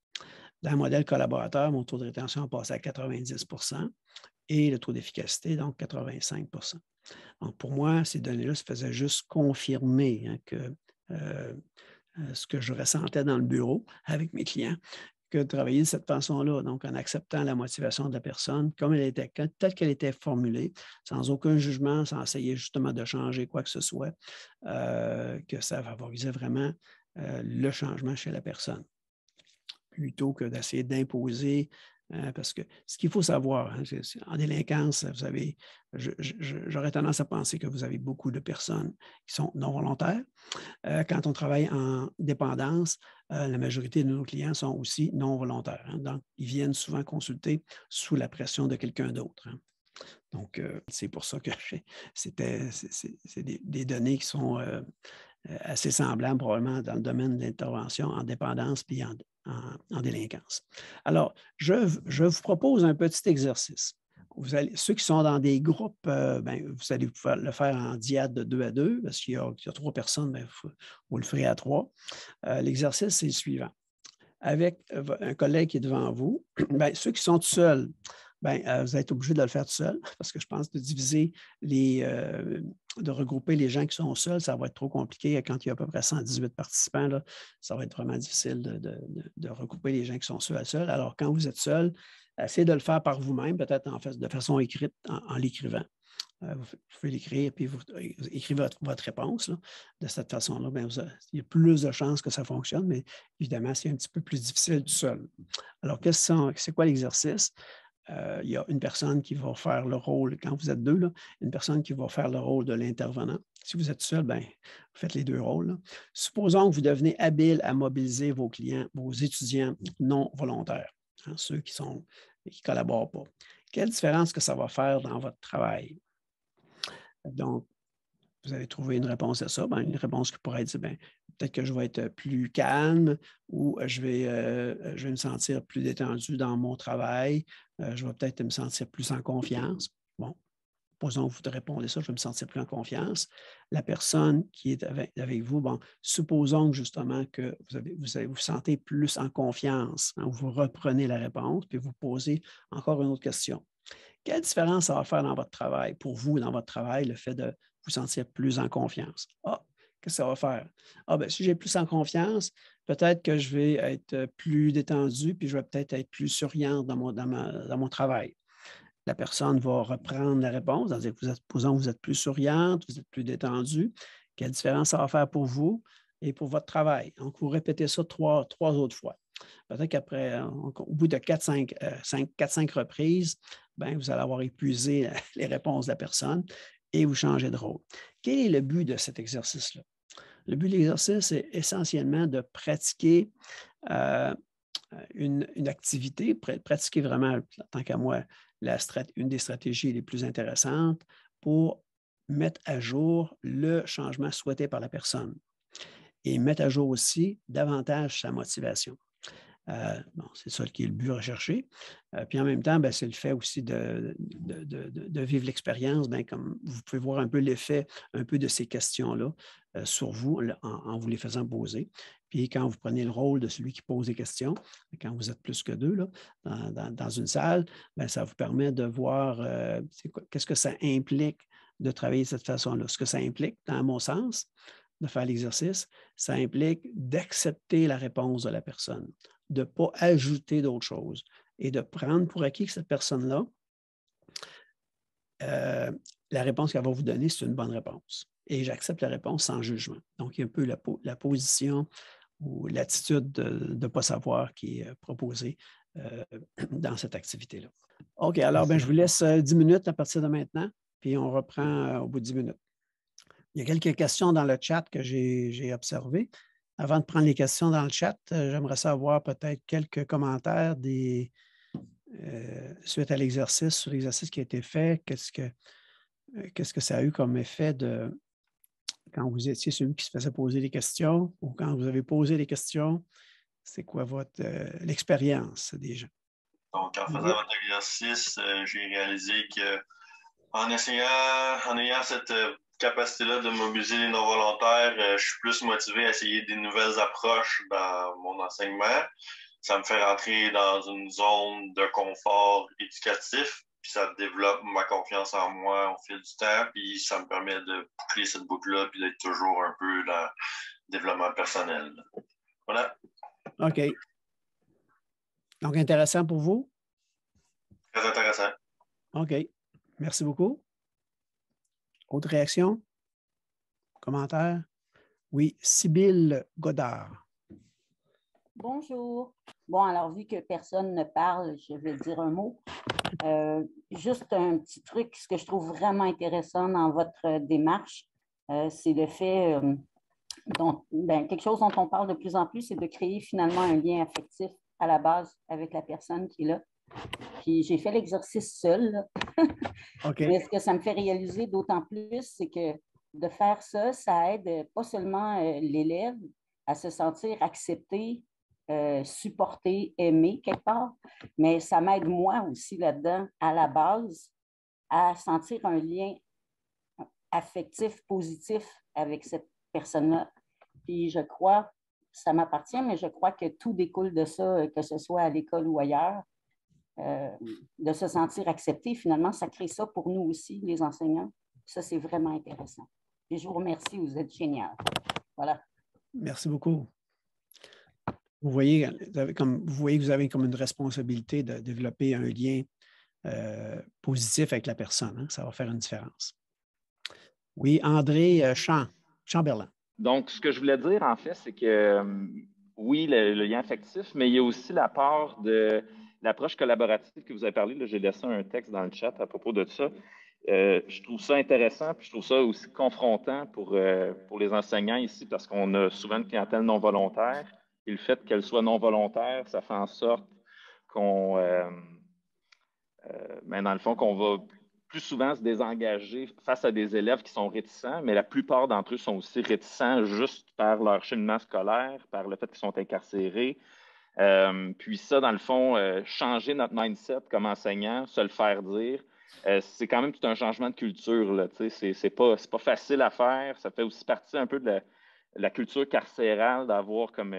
Dans le modèle collaborateur, mon taux de rétention passait à 90 et le taux d'efficacité, donc 85 Donc, pour moi, ces données-là, ça faisait juste confirmer que ce que je ressentais dans le bureau avec mes clients, que de travailler de cette façon-là, donc en acceptant la motivation de la personne comme elle était, telle qu'elle était formulée, sans aucun jugement, sans essayer justement de changer quoi que ce soit, que ça favorisait vraiment le changement chez la personne, plutôt que d'essayer d'imposer. Parce que ce qu'il faut savoir, en délinquance, vous savez, j'aurais tendance à penser que vous avez beaucoup de personnes qui sont non volontaires. Quand on travaille en dépendance, la majorité de nos clients sont aussi non volontaires. Donc, ils viennent souvent consulter sous la pression de quelqu'un d'autre. Donc, c'est pour ça que c'est des données qui sont assez semblables probablement dans le domaine de l'intervention en dépendance puis en délinquance. Alors, je vous propose un petit exercice. Ceux qui sont dans des groupes, vous allez pouvoir le faire en diade de 2 à 2, parce qu'il y a 3 personnes, vous le ferez à 3. L'exercice, c'est le suivant. Avec un collègue qui est devant vous, ceux qui sont tout seuls, vous allez être obligé de le faire tout seul, parce que je pense que de diviser de regrouper les gens qui sont seuls, ça va être trop compliqué. Quand il y a à peu près 118 participants, là, ça va être vraiment difficile de regrouper les gens qui sont seuls à seuls. Alors, quand vous êtes seul, essayez de le faire par vous-même, peut-être de façon écrite, en l'écrivant. Vous pouvez l'écrire, puis vous écrivez votre réponse. Là. De cette façon-là, il y a plus de chances que ça fonctionne, mais évidemment, c'est un petit peu plus difficile tout seul. Alors, c'est quoi l'exercice? Il y a une personne qui va faire le rôle, quand vous êtes 2, là, une personne qui va faire le rôle de l'intervenant. Si vous êtes seul, vous faites les 2 rôles. Là. Supposons que vous devenez habile à mobiliser vos clients, vos étudiants non volontaires, ceux qui ne collaborent pas. Quelle différence que ça va faire dans votre travail? Donc, vous avez trouvé une réponse à ça. Une réponse qui pourrait être, peut-être que je vais être plus calme ou je vais me sentir plus détendu dans mon travail. Je vais peut-être me sentir plus en confiance. Bon, supposons que vous répondez ça, je vais me sentir plus en confiance. La personne qui est avec vous, supposons justement que vous vous sentez plus en confiance. Vous reprenez la réponse, puis vous posez encore une autre question. Quelle différence ça va faire dans votre travail, pour vous, dans votre travail, le fait de vous sentir plus en confiance? Qu'est-ce que ça va faire? Si j'ai plus en confiance, peut-être que je vais être plus détendu, puis je vais peut-être être plus souriante dans mon travail. La personne va reprendre la réponse, c'est-à-dire que supposons que vous êtes plus souriante, vous êtes plus détendu. Quelle différence ça va faire pour vous et pour votre travail? Donc, vous répétez ça trois autres fois. Peut-être qu'après, au bout de 4-5 reprises, vous allez avoir épuisé les réponses de la personne et vous changez de rôle. Quel est le but de cet exercice-là? Le but de l'exercice est essentiellement de pratiquer une activité, pratiquer vraiment, tant qu'à moi, une des stratégies les plus intéressantes pour mettre à jour le changement souhaité par la personne et mettre à jour aussi davantage sa motivation. C'est ça qui est le but recherché. Puis en même temps, c'est le fait aussi de vivre l'expérience. Comme vous pouvez voir un peu l'effet un peu de ces questions-là sur vous en vous les faisant poser. Puis quand vous prenez le rôle de celui qui pose des questions, quand vous êtes plus que 2 là, dans une salle, ça vous permet de voir qu'est-ce que ça implique de travailler de cette façon-là. Ce que ça implique, dans mon sens, de faire l'exercice, ça implique d'accepter la réponse de la personne, de ne pas ajouter d'autres choses et de prendre pour acquis que cette personne-là, la réponse qu'elle va vous donner, c'est une bonne réponse. Et j'accepte la réponse sans jugement. Donc, il y a un peu la position ou l'attitude de ne pas savoir qui est proposée dans cette activité-là. OK, alors je vous laisse 10 minutes à partir de maintenant, puis on reprend au bout de 10 minutes. Il y a quelques questions dans le chat que j'ai observées. Avant de prendre les questions dans le chat, j'aimerais savoir peut-être quelques commentaires suite à l'exercice, sur l'exercice qui a été fait. Qu'est-ce que ça a eu comme effet quand vous étiez celui qui se faisait poser les questions ou quand vous avez posé les questions? C'est quoi l'expérience des gens? Donc, en faisant votre exercice, j'ai réalisé que en ayant cette capacité-là de mobiliser les non-volontaires, je suis plus motivé à essayer des nouvelles approches dans mon enseignement. Ça me fait rentrer dans une zone de confort éducatif, puis ça développe ma confiance en moi au fil du temps, puis ça me permet de boucler cette boucle-là, puis d'être toujours un peu dans le développement personnel. Voilà. OK. Donc, intéressant pour vous? Très intéressant. OK. Merci beaucoup. Autre réaction? Commentaire? Oui, Sybille Godard. Bonjour. Bon, alors, vu que personne ne parle, je vais dire un mot. Juste un petit truc, ce que je trouve vraiment intéressant dans votre démarche, c'est le fait, quelque chose dont on parle de plus en plus, c'est de créer finalement un lien affectif à la base avec la personne qui est là. Puis j'ai fait l'exercice seul. Okay. Mais ce que ça me fait réaliser d'autant plus, c'est que de faire ça, ça aide pas seulement l'élève à se sentir accepté, supporté, aimé quelque part, mais ça m'aide moi aussi là-dedans, à la base, à sentir un lien affectif, positif avec cette personne-là. Puis je crois, ça m'appartient, mais je crois que tout découle de ça, que ce soit à l'école ou ailleurs. De se sentir accepté, finalement, ça crée ça pour nous aussi, les enseignants. Ça, c'est vraiment intéressant. Et je vous remercie, vous êtes génial. Voilà. Merci beaucoup. Vous voyez que vous avez comme une responsabilité de développer un lien positif avec la personne. Hein? Ça va faire une différence. Oui, André Chamberlain. Donc, ce que je voulais dire, en fait, c'est que oui, le lien affectif, mais il y a aussi la part de l'approche collaborative que vous avez parlé. J'ai laissé un texte dans le chat à propos de ça. Je trouve ça intéressant, puis je trouve ça aussi confrontant pour les enseignants ici, parce qu'on a souvent une clientèle non volontaire. Et le fait qu'elle soit non volontaire, ça fait en sorte qu'on, dans le fond, qu'on va plus souvent se désengager face à des élèves qui sont réticents, mais la plupart d'entre eux sont aussi réticents juste par leur cheminement scolaire, par le fait qu'ils sont incarcérés. Puis ça, dans le fond, changer notre mindset comme enseignant, se le faire dire, c'est quand même tout un changement de culture. C'est pas facile à faire. Ça fait aussi partie un peu de la culture carcérale d'avoir comme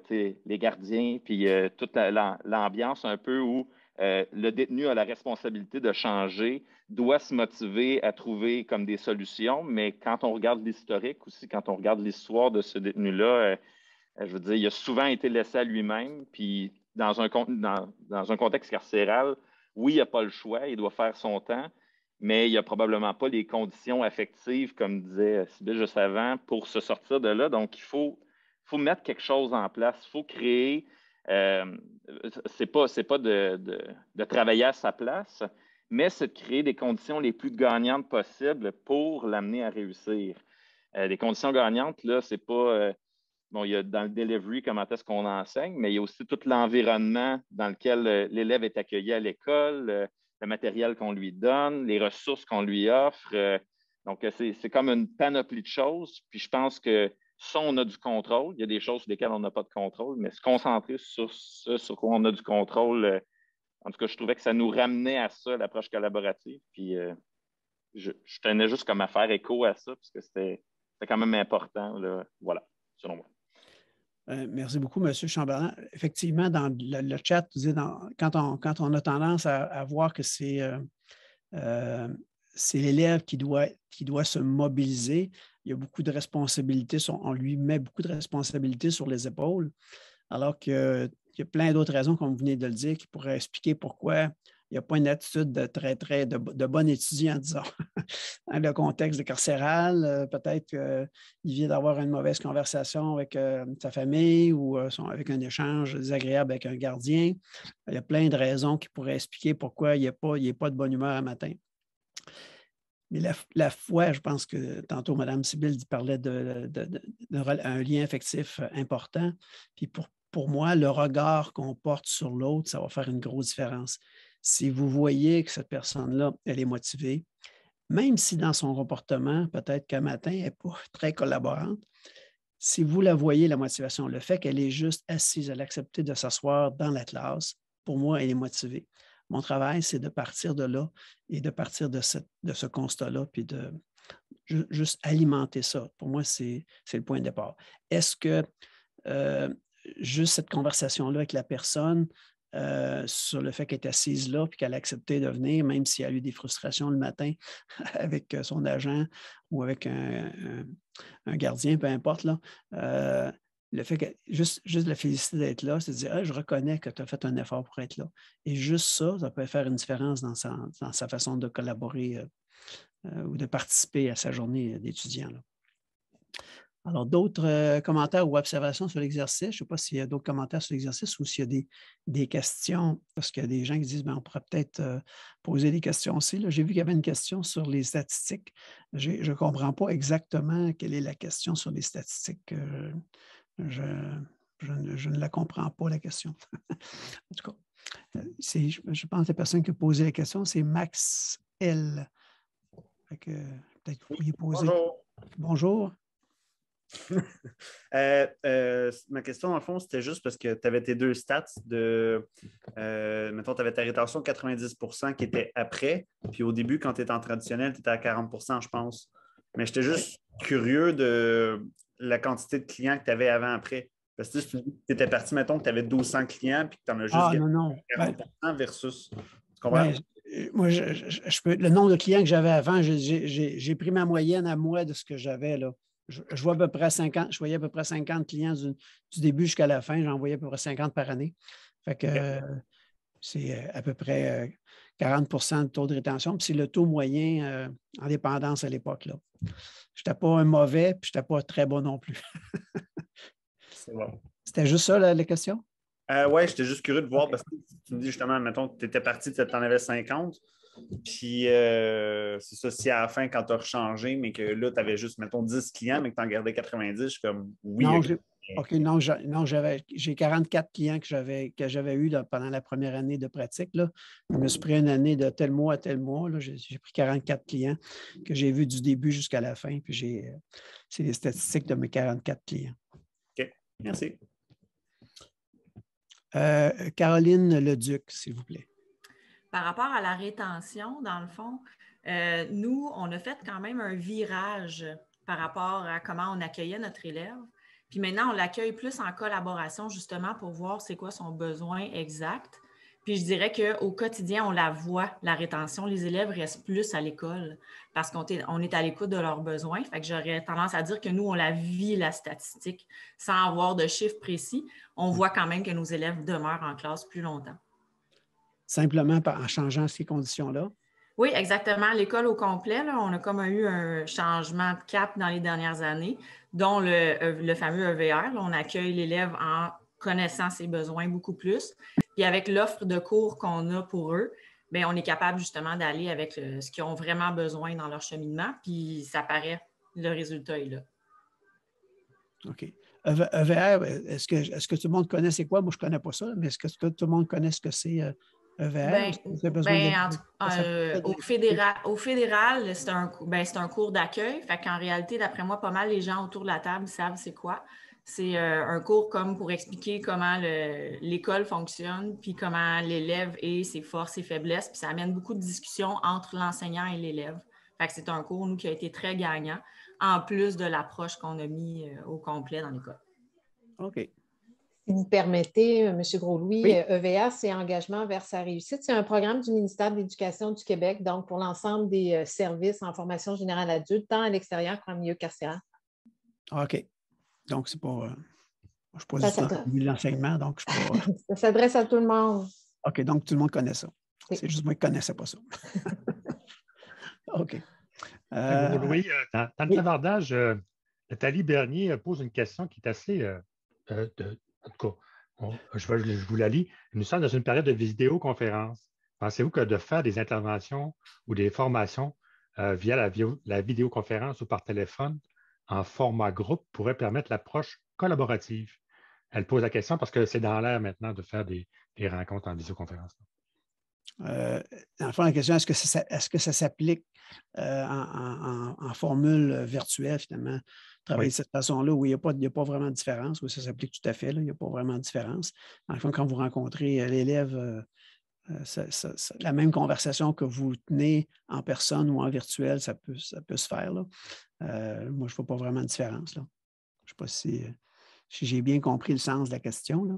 les gardiens, puis toute l'ambiance un peu où le détenu a la responsabilité de changer, doit se motiver à trouver comme des solutions, mais quand on regarde l'historique aussi, quand on regarde l'histoire de ce détenu-là, je veux dire, il a souvent été laissé à lui-même, puis dans un contexte carcéral, oui, il n'a pas le choix, il doit faire son temps, mais il n'a probablement pas les conditions affectives, comme disait Sybille juste avant, pour se sortir de là. Donc, il faut mettre quelque chose en place, il faut créer, c'est pas de travailler à sa place, mais c'est de créer des conditions les plus gagnantes possibles pour l'amener à réussir. Les conditions gagnantes, là, c'est pas... Bon, il y a dans le delivery comment est-ce qu'on enseigne, mais il y a aussi tout l'environnement dans lequel l'élève est accueilli à l'école, le matériel qu'on lui donne, les ressources qu'on lui offre. Donc, c'est comme une panoplie de choses. Puis je pense que ça, on a du contrôle. Il y a des choses sur lesquelles on n'a pas de contrôle, mais se concentrer sur ce sur quoi on a du contrôle, en tout cas, je trouvais que ça nous ramenait à ça, l'approche collaborative. Puis je tenais juste comme à faire écho à ça, parce que c'était quand même important, là. Voilà, selon moi. Merci beaucoup, M. Chamberlain. Effectivement, dans le chat, vous dites, quand on a tendance à voir que c'est l'élève qui doit se mobiliser, il y a beaucoup de responsabilités, on lui met beaucoup de responsabilités sur les épaules, alors qu'il y a plein d'autres raisons, comme vous venez de le dire, qui pourraient expliquer pourquoi il n'y a pas une attitude de bon étudiant, disons. Le contexte carcéral, peut-être qu'il vient d'avoir une mauvaise conversation avec sa famille ou avec un échange désagréable avec un gardien. Il y a plein de raisons qui pourraient expliquer pourquoi il n'est pas de bonne humeur un matin. Mais la foi, je pense que tantôt, Mme Sibylle parlait d'un lien affectif important. Puis pour moi, le regard qu'on porte sur l'autre, ça va faire une grosse différence. Si vous voyez que cette personne-là, elle est motivée, même si dans son comportement, peut-être qu'un matin, elle n'est pas très collaborante, si vous la voyez, la motivation, le fait qu'elle est juste assise, elle a accepté de s'asseoir dans la classe, pour moi, elle est motivée. Mon travail, c'est de partir de là et de partir de ce constat-là, puis de juste alimenter ça. Pour moi, c'est le point de départ. Est-ce que juste cette conversation-là avec la personne sur le fait qu'elle est assise là puis qu'elle a accepté de venir, même si elle a eu des frustrations le matin avec son agent ou avec un gardien, peu importe, là, le fait que juste la féliciter d'être là, c'est de dire je reconnais que tu as fait un effort pour être là. Et juste ça, ça peut faire une différence dans sa façon de collaborer ou de participer à sa journée d'étudiant. Alors, d'autres commentaires ou observations sur l'exercice? Je ne sais pas s'il y a d'autres commentaires sur l'exercice ou s'il y a des questions, parce qu'il y a des gens qui disent on pourrait peut-être poser des questions aussi. J'ai vu qu'il y avait une question sur les statistiques. Je ne comprends pas exactement quelle est la question sur les statistiques. Je ne la comprends pas, la question. En tout cas, je pense que la personne qui a posé la question, c'est Max L. Peut-être que vous pourriez poser. Bonjour. Ma question, dans le fond, c'était juste parce que tu avais tes deux stats de, mettons, tu avais ta rétention de 90 % qui était après, puis au début, quand tu étais en traditionnel, tu étais à 40 % je pense. Mais j'étais juste curieux de la quantité de clients que tu avais avant-après. Parce que tu étais parti, mettons, que tu avais 1200 clients, puis que tu en as juste gagné 40 % versus. Tu comprends? Moi, le nombre de clients que j'avais avant, j'ai pris ma moyenne à moi de ce que j'avais là. Je voyais à peu près 50 clients du début jusqu'à la fin. J'en voyais à peu près 50 par année. Fait que c'est à peu près 40 % de taux de rétention. Puis c'est le taux moyen en dépendance à l'époque. Je n'étais pas un mauvais, puis je n'étais pas très bon non plus. C'est bon. C'était juste ça, la question? Oui, j'étais juste curieux de voir parce que tu me dis justement, mettons, que tu étais parti, tu en avais 50. Puis c'est ça, si à la fin, quand tu as rechangé, mais que là, tu avais juste, mettons, 10 clients, mais que tu en gardais 90, je suis comme oui. Non, j'ai 44 clients que j'avais eu pendant la première année de pratique. Là. Je me suis pris une année de tel mois à tel mois. J'ai pris 44 clients que j'ai vus du début jusqu'à la fin. Puis c'est les statistiques de mes 44 clients. OK, merci. Caroline Leduc, s'il vous plaît. Par rapport à la rétention, dans le fond, nous, on a fait quand même un virage par rapport à comment on accueillait notre élève. Puis maintenant, on l'accueille plus en collaboration justement pour voir c'est quoi son besoin exact. Puis je dirais qu'au quotidien, on la voit, la rétention. Les élèves restent plus à l'école parce qu'on est à l'écoute de leurs besoins. Fait que j'aurais tendance à dire que nous, on la vit, la statistique, sans avoir de chiffres précis. On voit quand même que nos élèves demeurent en classe plus longtemps. Simplement en changeant ces conditions-là? Oui, exactement. L'école au complet, là, on a comme eu un changement de cap dans les dernières années, dont le fameux EVR. Là, on accueille l'élève en connaissant ses besoins beaucoup plus. Puis avec l'offre de cours qu'on a pour eux, bien, on est capable justement d'aller avec ce qu'ils ont vraiment besoin dans leur cheminement. Puis ça paraît, le résultat est là. OK. EVR, est-ce que tout le monde connaît c'est quoi? Moi, je ne connais pas ça, mais est-ce que tout le monde connaît ce que c'est EVR? Au fédéral, c'est un cours d'accueil. Fait qu'en réalité, d'après moi, pas mal les gens autour de la table savent c'est quoi. C'est un cours comme pour expliquer comment l'école fonctionne, puis comment l'élève et ses forces et faiblesses. Puis ça amène beaucoup de discussions entre l'enseignant et l'élève. Fait que c'est un cours, nous, qui a été très gagnant, en plus de l'approche qu'on a mis au complet dans l'école. OK. Si vous permettez, M. Gros-Louis, oui. EVA, c'est Engagement vers sa réussite. C'est un programme du ministère de l'Éducation du Québec, donc pour l'ensemble des services en formation générale adulte, tant à l'extérieur qu'en milieu carcéral. OK. Donc, c'est pas... je ne suis pas du tout l'enseignement, donc je ne suis pas... Ça s'adresse à tout le monde. OK, donc tout le monde connaît ça. Oui. C'est juste moi qui ne connaissais pas ça. OK. Louis, dans le clavardage, Nathalie Bernier pose une question qui est assez... en tout cas, je vous la lis. Nous sommes dans une période de vidéoconférence. Pensez-vous que de faire des interventions ou des formations via la vidéoconférence ou par téléphone en format groupe pourrait permettre l'approche collaborative? Elle pose la question parce que c'est dans l'air maintenant de faire des rencontres en visioconférence. Dans le fond, la question, est-ce que ça s'applique en formule virtuelle, finalement, travailler de cette façon-là, où il n'y a pas vraiment de différence, où ça s'applique tout à fait, là, il n'y a pas vraiment de différence. Dans le fond, quand vous rencontrez l'élève, la même conversation que vous tenez en personne ou en virtuel, ça peut se faire. Là. Moi, je ne vois pas vraiment de différence. Là. Je ne sais pas si j'ai bien compris le sens de la question. Là.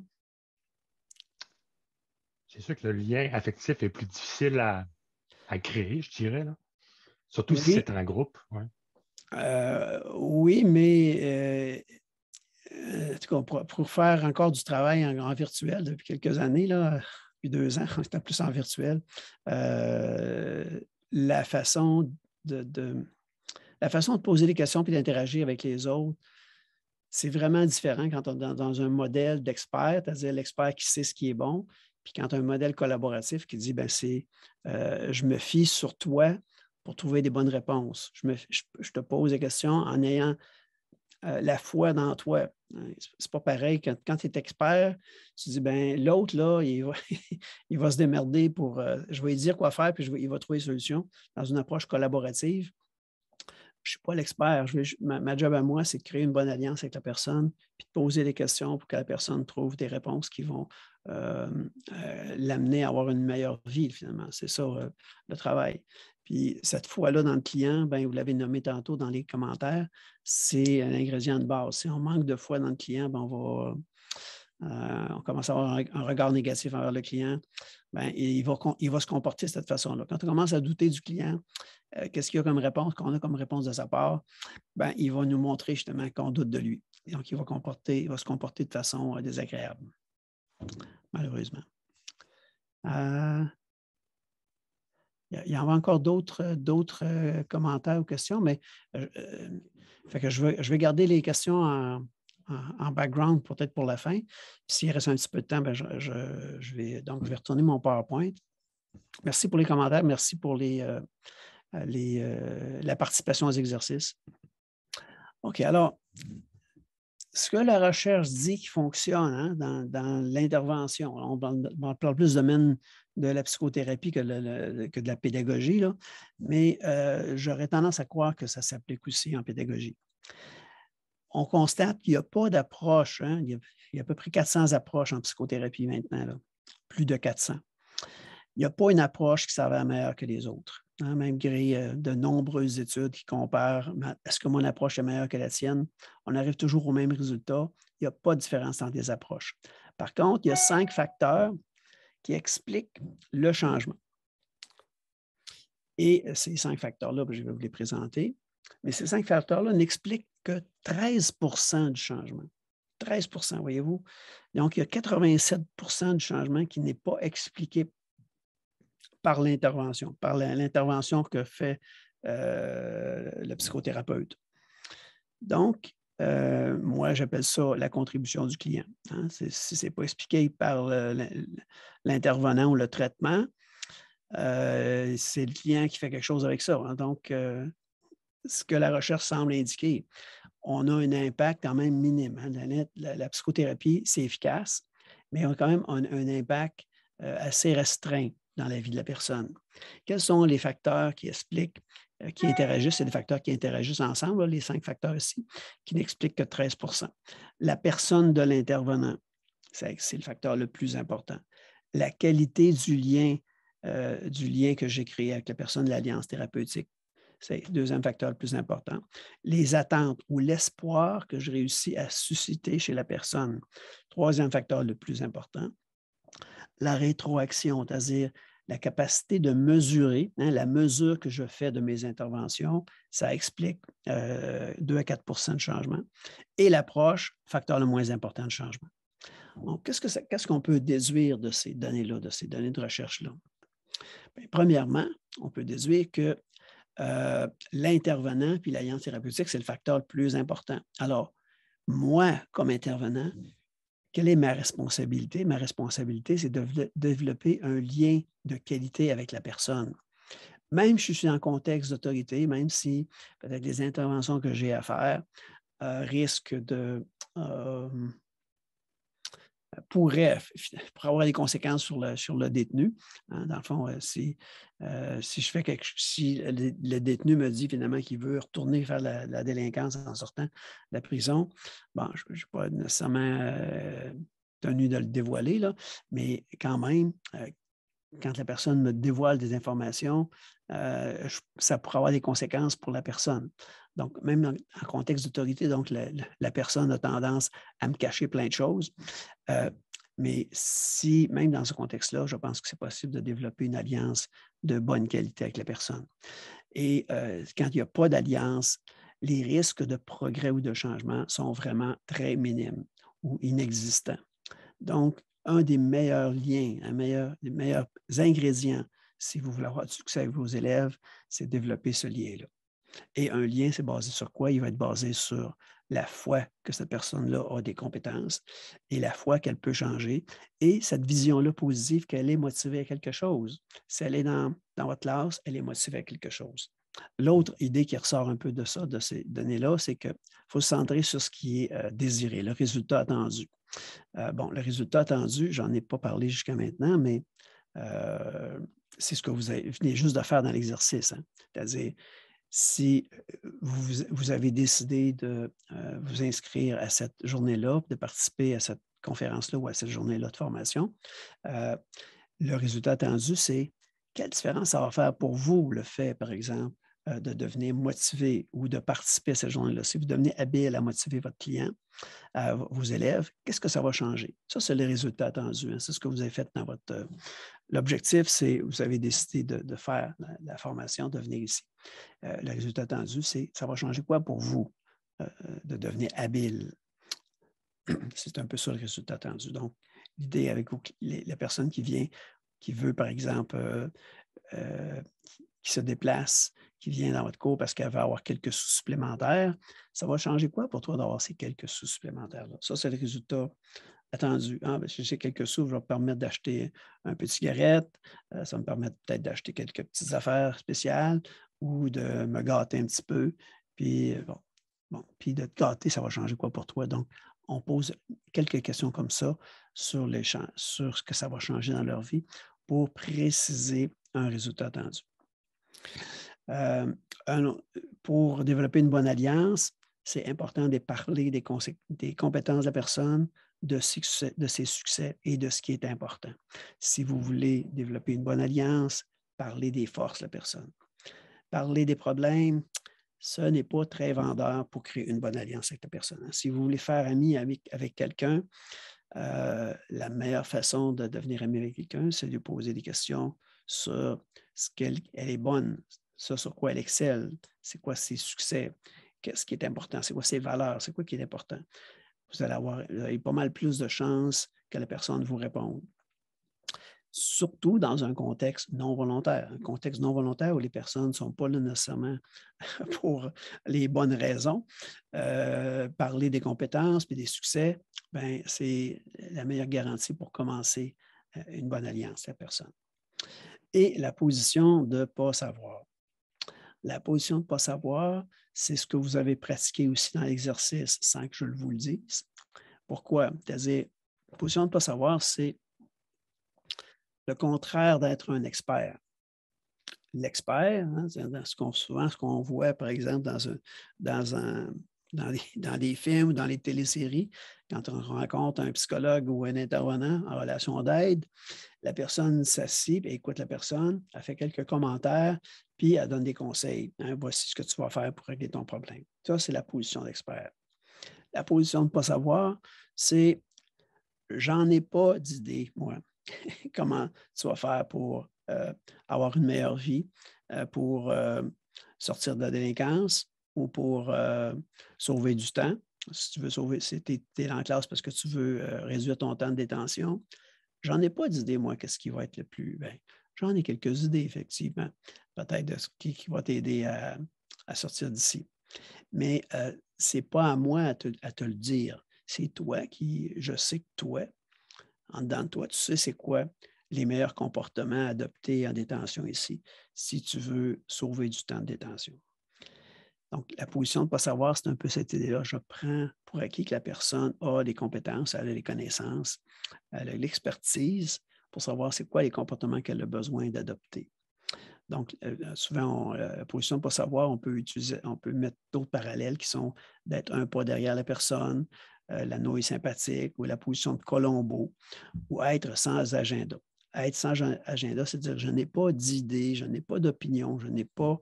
C'est sûr que le lien affectif est plus difficile à créer, je dirais. Là. Surtout si c'est en groupe. Ouais. Oui, mais en tout cas, pour faire encore du travail en virtuel depuis quelques années, là, depuis 2 ans, on était plus en virtuel, la façon de poser des questions et d'interagir avec les autres, c'est vraiment différent quand on est dans un modèle d'expert, c'est-à-dire l'expert qui sait ce qui est bon, puis quand on a un modèle collaboratif qui dit, je me fie sur toi pour trouver des bonnes réponses. Je te pose des questions en ayant la foi dans toi. C'est pas pareil. Quand tu es expert, tu dis, l'autre, là, il va se démerder pour... je vais lui dire quoi faire, puis il va trouver une solution dans une approche collaborative. Je ne suis pas l'expert. Ma job à moi, c'est de créer une bonne alliance avec la personne, puis de poser des questions pour que la personne trouve des réponses qui vont l'amener à avoir une meilleure vie, finalement. C'est ça, le travail. Puis cette foi-là dans le client, vous l'avez nommé tantôt dans les commentaires, c'est un ingrédient de base. Si on manque de foi dans le client, on commence à avoir un regard négatif envers le client, il va se comporter de cette façon-là. Quand on commence à douter du client, qu'est-ce qu'il y a comme réponse, qu'on a comme réponse de sa part, il va nous montrer justement qu'on doute de lui. Donc, il va se comporter de façon désagréable, malheureusement. Il y en a encore d'autres commentaires ou questions, mais je vais garder les questions en background peut-être pour la fin. S'il reste un petit peu de temps, je vais retourner mon PowerPoint. Merci pour les commentaires, merci pour la participation aux exercices. OK, alors, ce que la recherche dit qui fonctionne dans l'intervention, on parle plus du domaine de la psychothérapie que de la pédagogie, là, mais j'aurais tendance à croire que ça s'applique aussi en pédagogie. On constate qu'il n'y a pas d'approche. Il y a à peu près 400 approches en psychothérapie maintenant, là, plus de 400. Il n'y a pas une approche qui s'avère meilleure que les autres, malgré de nombreuses études qui comparent est-ce que mon approche est meilleure que la tienne. On arrive toujours au même résultat. Il n'y a pas de différence entre les approches. Par contre, il y a 5 facteurs qui expliquent le changement. Et ces 5 facteurs-là, je vais vous les présenter. Mais ces 5 facteurs-là n'expliquent que 13 % du changement. 13 %, voyez-vous. Donc, il y a 87 % du changement qui n'est pas expliqué par l'intervention, que fait le psychothérapeute. Donc, moi, j'appelle ça la contribution du client. Si ce n'est pas expliqué par l'intervenant ou le traitement, c'est le client qui fait quelque chose avec ça. Donc, ce que la recherche semble indiquer, on a un impact quand même minime. La psychothérapie, c'est efficace, mais on a quand même un impact assez restreint dans la vie de la personne. Quels sont les facteurs qui expliquent, qui interagissent? C'est des facteurs qui interagissent ensemble, là, les 5 facteurs ici, qui n'expliquent que 13 %. La personne de l'intervenant, c'est le facteur le plus important. La qualité du lien que j'ai créé avec la personne de l'alliance thérapeutique, c'est le deuxième facteur le plus important. Les attentes ou l'espoir que je réussis à susciter chez la personne, troisième facteur le plus important. La rétroaction, c'est-à-dire la capacité de mesurer, la mesure que je fais de mes interventions, ça explique 2 à 4 % de changement. Et l'approche, facteur le moins important de changement. Donc, qu'est-ce qu'on peut déduire de ces données-là, de ces données de recherche-là? Premièrement, on peut déduire que l'intervenant puis l'alliance thérapeutique, c'est le facteur le plus important. Alors, moi, comme intervenant, quelle est ma responsabilité? Ma responsabilité, c'est de développer un lien de qualité avec la personne. même si je suis en contexte d'autorité, même si peut-être les interventions que j'ai à faire risquent de pourrait avoir des conséquences sur le détenu. Hein. Dans le fond, si je fais si le détenu me dit finalement qu'il veut retourner faire la délinquance en sortant de la prison, bon, je ne suis pas nécessairement tenu de le dévoiler, là, mais quand même, quand la personne me dévoile des informations, ça pourrait avoir des conséquences pour la personne. Donc, même en contexte d'autorité, donc la personne a tendance à me cacher plein de choses. Mais si, même dans ce contexte-là, je pense que c'est possible de développer une alliance de bonne qualité avec la personne. Et quand il n'y a pas d'alliance, les risques de progrès ou de changement sont vraiment très minimes ou inexistants. Donc, un des meilleurs liens, des meilleurs ingrédients, si vous voulez avoir du succès avec vos élèves, c'est développer ce lien-là. Et un lien, c'est basé sur quoi? Il va être basé sur la foi que cette personne-là a des compétences et la foi qu'elle peut changer et cette vision-là positive qu'elle est motivée à quelque chose. Si elle est dans votre classe, elle est motivée à quelque chose. L'autre idée qui ressort un peu de ça, de ces données-là, c'est qu'il faut se centrer sur ce qui est désiré, le résultat attendu. Bon, le résultat attendu, j'en ai pas parlé jusqu'à maintenant, mais c'est ce que vous venez juste de faire dans l'exercice. Hein? C'est-à-dire, si vous avez décidé de vous inscrire à cette journée-là, de participer à cette conférence-là ou à cette journée-là de formation, le résultat attendu, c'est quelle différence ça va faire pour vous, le fait, par exemple, de devenir motivé ou de participer à cette journée-là. Si vous devenez habile à motiver votre client, vos élèves, qu'est-ce que ça va changer? Ça, c'est le résultat attendu. Hein. C'est ce que vous avez fait dans votre... L'objectif, c'est vous avez décidé de faire la formation, de venir ici. Le résultat attendu, c'est ça va changer quoi pour vous de devenir habile? C'est un peu ça le résultat attendu. Donc, l'idée avec la personne qui vient, qui veut, par exemple, qui se déplace, qui vient dans votre cours parce qu'elle va avoir quelques sous supplémentaires, ça va changer quoi pour toi d'avoir ces quelques sous supplémentaires-là? Ça, c'est le résultat attendu. Ah, ben, si j'ai quelques sous, ça va me permettre d'acheter un peu de cigarette, ça va me permettre peut-être d'acheter quelques petites affaires spéciales ou de me gâter un petit peu. Puis, puis de te gâter, ça va changer quoi pour toi? Donc, on pose quelques questions comme ça sur ce que ça va changer dans leur vie pour préciser un résultat attendu. Pour développer une bonne alliance, c'est important de parler des compétences de la personne, de ses succès et de ce qui est important. Si vous voulez développer une bonne alliance, parlez des forces de la personne. Parler des problèmes, ce n'est pas très vendeur pour créer une bonne alliance avec la personne. Si vous voulez faire ami avec quelqu'un, la meilleure façon de devenir ami avec quelqu'un, c'est de lui poser des questions sur ce qu'elle est bonne, sur quoi elle excelle, c'est quoi ses succès, qu'est-ce qui est important, c'est quoi ses valeurs, c'est quoi qui est important. Vous avez pas mal plus de chances que la personne vous réponde. Surtout dans un contexte non volontaire. Un contexte non volontaire où les personnes ne sont pas là nécessairement pour les bonnes raisons. Parler des compétences et des succès, ben, c'est la meilleure garantie pour commencer une bonne alliance, la personne. Et la position de ne pas savoir. La position de ne pas savoir, c'est ce que vous avez pratiqué aussi dans l'exercice sans que je vous le dise. Pourquoi? C'est-à-dire, la position de ne pas savoir, c'est le contraire d'être un expert. L'expert, hein, c'est souvent ce qu'on voit, par exemple, dans des films ou dans les téléséries, quand on rencontre un psychologue ou un intervenant en relation d'aide, la personne s'assied, écoute la personne, elle fait quelques commentaires, puis elle donne des conseils. Hein, voici ce que tu vas faire pour régler ton problème. Ça, c'est la position d'expert. La position de ne pas savoir, c'est j'en ai pas d'idée, moi. Comment tu vas faire pour avoir une meilleure vie, pour sortir de la délinquance ou pour sauver du temps. Si tu veux sauver, si tu es en classe parce que tu veux réduire ton temps de détention, j'en ai pas d'idée, moi, qu'est-ce qui va être le plus bien. J'en ai quelques idées, effectivement, peut-être de ce qui va t'aider à sortir d'ici. Mais ce n'est pas à moi à te le dire. C'est toi je sais que toi, en dedans de toi, tu sais c'est quoi les meilleurs comportements à adopter en détention ici, si tu veux sauver du temps de détention. Donc, la position de ne pas savoir, c'est un peu cette idée-là. Je prends pour acquis que la personne a des compétences, elle a les connaissances, elle a l'expertise pour savoir c'est quoi les comportements qu'elle a besoin d'adopter. Donc, souvent, la position de ne pas savoir, on peut mettre d'autres parallèles qui sont d'être un pas derrière la personne, la nouille sympathique ou la position de Colombo, ou être sans agenda. Être sans agenda, c'est-à-dire je n'ai pas d'idée, je n'ai pas d'opinion, je n'ai pas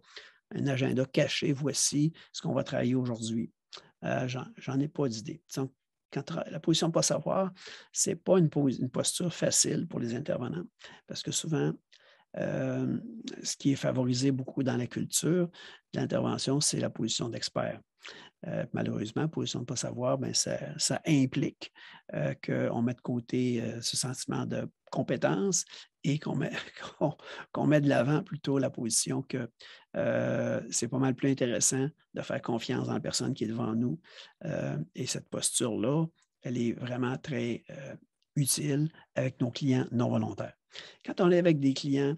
un agenda caché, voici ce qu'on va travailler aujourd'hui. J'en ai pas d'idée. La position de ne pas savoir, ce n'est pas une posture facile pour les intervenants, parce que souvent, ce qui est favorisé beaucoup dans la culture de l'intervention, c'est la position d'expert. Malheureusement, la position de ne pas savoir, bien, ça implique qu'on mette de côté ce sentiment de compétence et qu'on met de l'avant plutôt la position que c'est pas mal plus intéressant de faire confiance dans la personne qui est devant nous. Et cette posture-là, elle est vraiment très utile avec nos clients non volontaires. Quand on est avec des clients,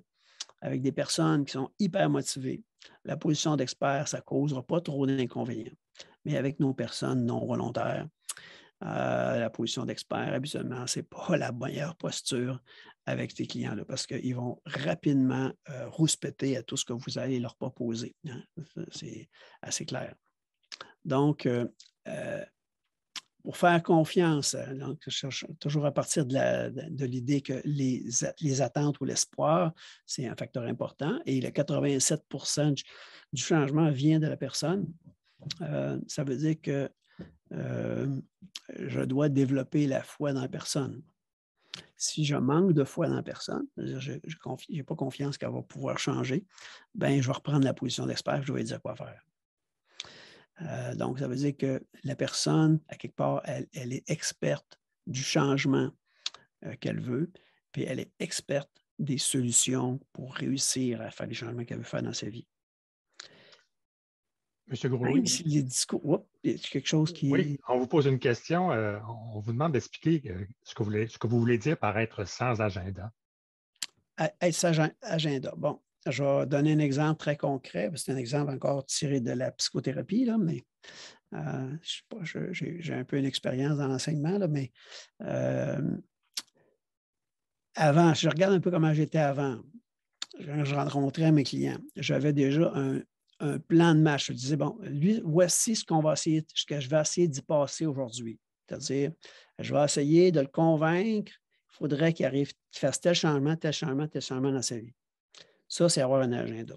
avec des personnes qui sont hyper motivées, la position d'expert, ça ne causera pas trop d'inconvénients. Mais avec nos personnes non volontaires, la position d'expert, habituellement, ce n'est pas la meilleure posture avec ces clients-là parce qu'ils vont rapidement rouspéter à tout ce que vous allez leur proposer. Hein? C'est assez clair. Donc, pour faire confiance, donc, je cherche toujours à partir de l'idée que les attentes ou l'espoir, c'est un facteur important et le 87% du changement vient de la personne. Ça veut dire que je dois développer la foi dans la personne. Si je manque de foi dans la personne, je n'ai pas confiance qu'elle va pouvoir changer, bien, je vais reprendre la position d'expert, je vais lui dire quoi faire. Donc, ça veut dire que la personne, à quelque part, elle est experte du changement qu'elle veut, puis elle est experte des solutions pour réussir à faire les changements qu'elle veut faire dans sa vie. Monsieur Gros-Louis. Les discours, il y a quelque chose qui... Oui, on vous pose une question. On vous demande d'expliquer ce que vous voulez dire par être sans agenda. Être sans agenda. Bon, je vais donner un exemple très concret. C'est un exemple encore tiré de la psychothérapie, là, mais j'ai un peu une expérience dans l'enseignement, là, mais avant, si je regarde un peu comment j'étais avant, je rencontrais mes clients, j'avais déjà un plan de match. Je disais, bon, lui, voici ce que je vais essayer d'y passer aujourd'hui. C'est-à-dire, je vais essayer de le convaincre, il faudrait qu'il fasse tel changement dans sa vie. Ça, c'est avoir un agenda.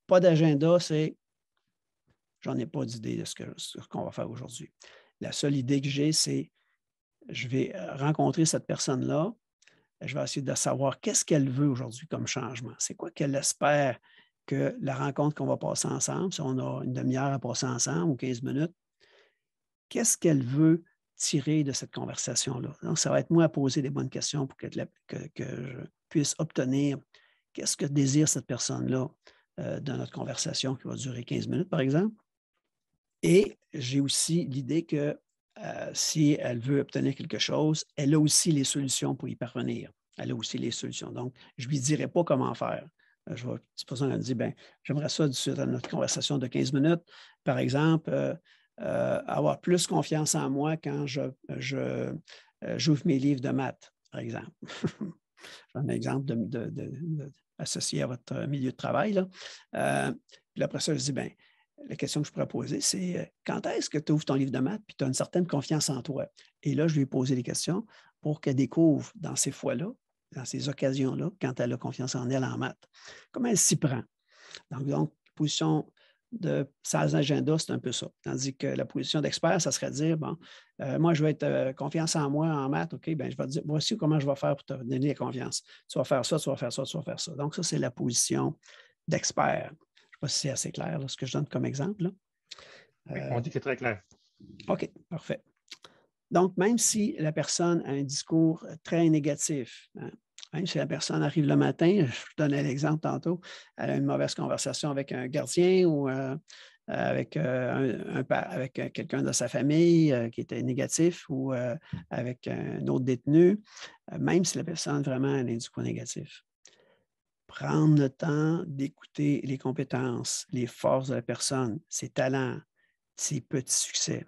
Pas d'agenda, c'est j'en ai pas d'idée de ce qu'on va faire aujourd'hui. La seule idée que j'ai, c'est je vais rencontrer cette personne-là, je vais essayer de savoir qu'est-ce qu'elle veut aujourd'hui comme changement. C'est quoi qu'elle espère que la rencontre qu'on va passer ensemble, si on a une demi-heure à passer ensemble ou 15 minutes, qu'est-ce qu'elle veut tirer de cette conversation-là? Donc, ça va être moi à poser des bonnes questions pour que je puisse obtenir qu'est-ce que désire cette personne-là dans notre conversation qui va durer 15 minutes, par exemple. Et j'ai aussi l'idée que si elle veut obtenir quelque chose, elle a aussi les solutions pour y parvenir. Elle a aussi les solutions. Donc, je ne lui dirai pas comment faire. C'est pour ça qu'on dit, bien, j'aimerais ça, suite à notre conversation de 15 minutes, par exemple, avoir plus confiance en moi quand j'ouvre mes livres de maths, par exemple. J'ai un exemple associé à votre milieu de travail. Là. Puis après ça, je dis, bien, la question que je pourrais poser, c'est quand est-ce que tu ouvres ton livre de maths puis tu as une certaine confiance en toi? Et là, je lui ai posé des questions pour qu'elle découvre dans ces fois-là, dans ces occasions-là, quand elle a confiance en elle en maths. Comment elle s'y prend? Donc, position de sans agenda, c'est un peu ça. Tandis que la position d'expert, ça serait de dire, bon, moi, je vais être confiance en moi en maths, OK, bien, je vais te dire, voici comment je vais faire pour te donner la confiance. Tu vas faire ça, tu vas faire ça, tu vas faire ça. Donc, ça, c'est la position d'expert. Je ne sais pas si c'est assez clair, là, ce que je donne comme exemple. Là. Oui, on dit que c'est très clair. OK, parfait. Donc, même si la personne a un discours très négatif, hein, même si la personne arrive le matin, je donnais l'exemple tantôt, elle a une mauvaise conversation avec un gardien ou avec quelqu'un de sa famille qui était négatif ou avec un autre détenu, même si la personne vraiment a un indice négatif. Prendre le temps d'écouter les compétences, les forces de la personne, ses talents, ses petits succès.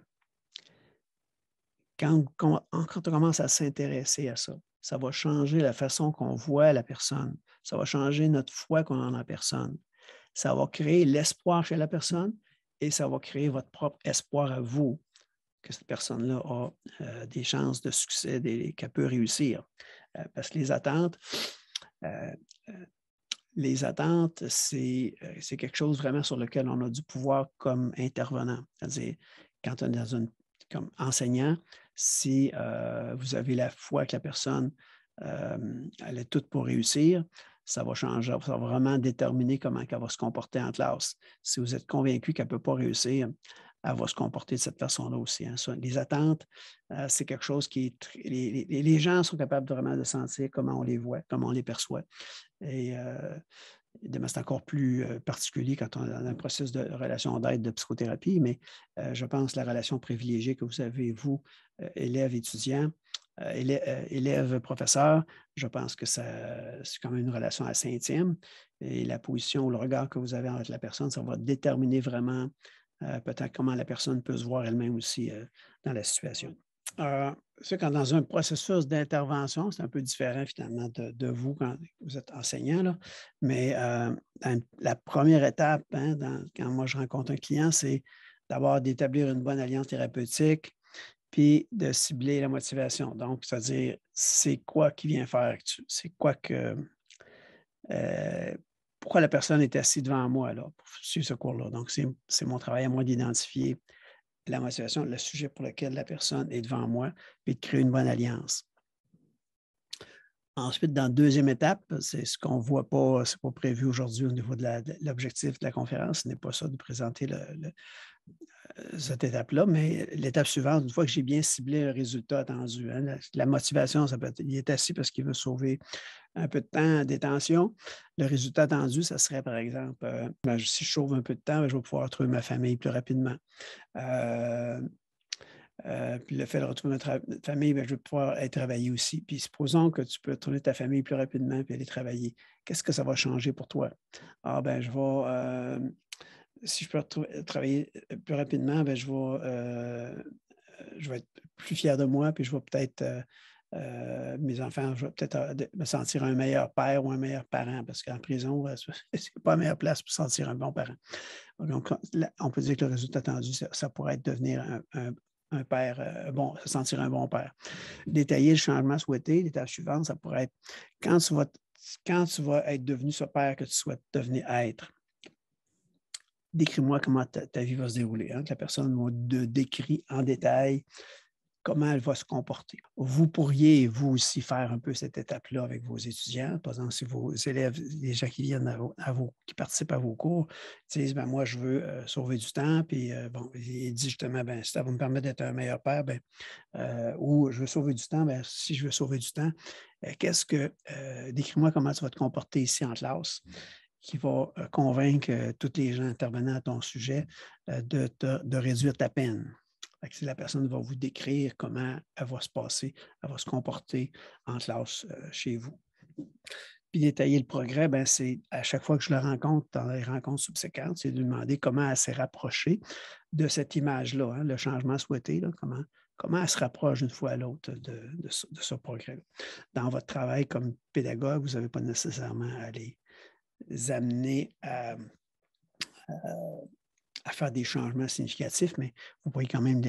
Quand on commence à s'intéresser à ça, ça va changer la façon qu'on voit la personne. Ça va changer notre foi qu'on a en la personne. Ça va créer l'espoir chez la personne et ça va créer votre propre espoir à vous que cette personne-là a des chances de succès, qu'elle peut réussir. Parce que les attentes, c'est quelque chose vraiment sur lequel on a du pouvoir comme intervenant. C'est-à-dire, quand on est comme enseignant, si vous avez la foi que la personne, elle est toute pour réussir, ça va changer, ça va vraiment déterminer comment elle va se comporter en classe. Si vous êtes convaincu qu'elle ne peut pas réussir, elle va se comporter de cette façon-là aussi. Hein. Les attentes, c'est quelque chose qui est... Les gens sont capables vraiment de sentir comment on les voit, comment on les perçoit. Et c'est encore plus particulier quand on est dans un processus de relation d'aide de psychothérapie, mais je pense que la relation privilégiée que vous avez, vous, élève-étudiant, élève-professeur, je pense que c'est quand même une relation assez intime. Et la position ou le regard que vous avez avec la personne, ça va déterminer vraiment peut-être comment la personne peut se voir elle-même aussi dans la situation. C'est quand dans un processus d'intervention, c'est un peu différent finalement de vous quand vous êtes enseignant, là. Mais la première étape, hein, quand moi je rencontre un client, c'est d'abord d'établir une bonne alliance thérapeutique, puis de cibler la motivation. Donc, c'est-à-dire, c'est quoi qui vient faire? C'est quoi que... pourquoi la personne est assise devant moi là, pour suivre ce cours-là? Donc, c'est mon travail à moi d'identifier la motivation, le sujet pour lequel la personne est devant moi, puis de créer une bonne alliance. Ensuite, dans la deuxième étape, c'est ce qu'on ne voit pas, ce n'est pas prévu aujourd'hui au niveau de l'objectif de la conférence, ce n'est pas ça de présenter cette étape-là, mais l'étape suivante, une fois que j'ai bien ciblé le résultat attendu, hein, la motivation, ça peut être, il est assis parce qu'il veut sauver un peu de temps en détention. Le résultat attendu, ça serait, par exemple, si je sauve un peu de temps, je vais pouvoir retrouver ma famille plus rapidement. Puis le fait de retrouver notre famille, je vais pouvoir aller travailler aussi. Puis supposons que tu peux retrouver ta famille plus rapidement puis aller travailler. Qu'est-ce que ça va changer pour toi? Ah, ben, je vais... si je peux travailler plus rapidement, ben, je vais être plus fier de moi, puis je vais peut-être, mes enfants, je vais peut-être me sentir un meilleur père ou un meilleur parent, parce qu'en prison, c'est pas la meilleure place pour sentir un bon parent. Donc, on peut dire que le résultat attendu, ça pourrait être devenir un père bon, se sentir un bon père. Détailler le changement souhaité, l'étape suivante, ça pourrait être quand tu vas être devenu ce père que tu souhaites devenir être. Décris-moi comment ta vie va se dérouler. Hein? La personne va décrire en détail comment elle va se comporter. Vous pourriez, vous aussi, faire un peu cette étape-là avec vos étudiants. Par exemple, si vos élèves, les gens qui viennent qui participent à vos cours, disent, ben, moi, je veux sauver du temps, puis bon, il dit justement, ben, si ça va me permettre d'être un meilleur père, ben, ou je veux sauver du temps, ben, si je veux sauver du temps, décris-moi comment tu vas te comporter ici en classe, qui va convaincre tous les gens intervenant à ton sujet de réduire ta peine. Si la personne va vous décrire comment elle va se passer, elle va se comporter en classe chez vous. Puis détailler le progrès, ben, c'est à chaque fois que je le rencontre dans les rencontres subséquentes, c'est de lui demander comment elle s'est rapprochée de cette image-là, hein, le changement souhaité, là, comment elle se rapproche d'une fois à l'autre de ce progrès-là. Dans votre travail comme pédagogue, vous n'avez pas nécessairement à les amener à faire des changements significatifs, mais vous pouvez quand même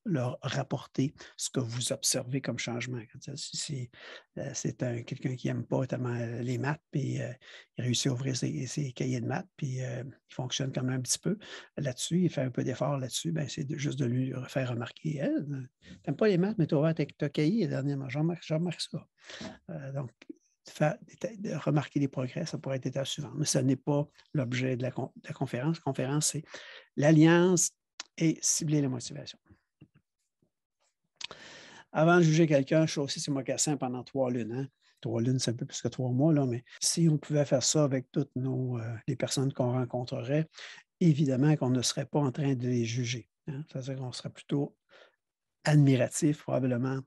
leur rapporter ce que vous observez comme changement. Si c'est quelqu'un qui n'aime pas tellement les maths, puis il réussit à ouvrir ses cahiers de maths, puis il fonctionne quand même un petit peu là-dessus, il fait un peu d'effort là-dessus, ben, c'est juste de lui faire remarquer, hey, tu n'aimes pas les maths, mais tu as ouvert ton cahier dernièrement, je remarque ça. Donc, de remarquer les progrès, ça pourrait être l'étape suivante. Mais ce n'est pas l'objet de la conférence. La conférence, c'est l'alliance et cibler la motivation. Avant de juger quelqu'un, je chaussais ses mocassins pendant 3 lunes. Hein? 3 lunes, c'est un peu plus que 3 mois, là, mais si on pouvait faire ça avec toutes les personnes qu'on rencontrerait, évidemment qu'on ne serait pas en train de les juger. Hein? C'est-à-dire qu'on serait plutôt admiratif, probablement,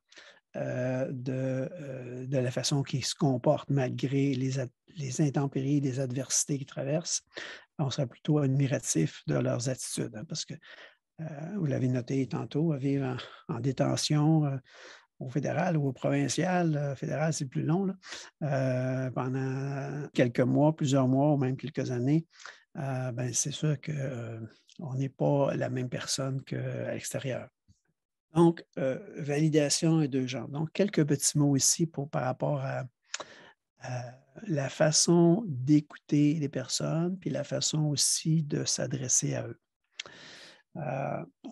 de la façon qu'ils se comportent malgré les intempéries, les adversités qu'ils traversent. On serait plutôt admiratif de leurs attitudes, hein, parce que, vous l'avez noté tantôt, vivre en détention au fédéral ou au provincial, fédéral, c'est plus long, là, pendant quelques mois, plusieurs mois ou même quelques années, ben, c'est sûr qu'on n'est pas la même personne qu'à l'extérieur. Donc, validation et 2 genres. Donc, quelques petits mots ici par rapport à la façon d'écouter les personnes, puis la façon aussi de s'adresser à eux.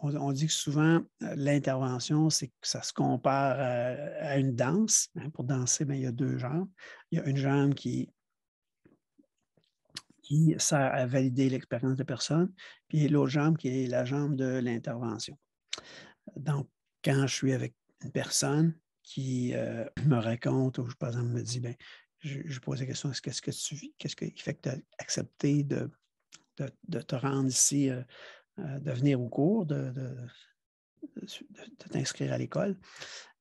On dit que souvent, l'intervention, c'est que ça se compare à une danse. Hein. Pour danser, bien, il y a 2 jambes. Il y a une jambe qui sert à valider l'expérience de personne, puis l'autre jambe qui est la jambe de l'intervention. Donc, quand je suis avec une personne qui me raconte ou, par exemple, me dit, bien, je pose la question, qu'est-ce qui fait que tu as accepté de te rendre ici, de venir au cours, de t'inscrire à l'école?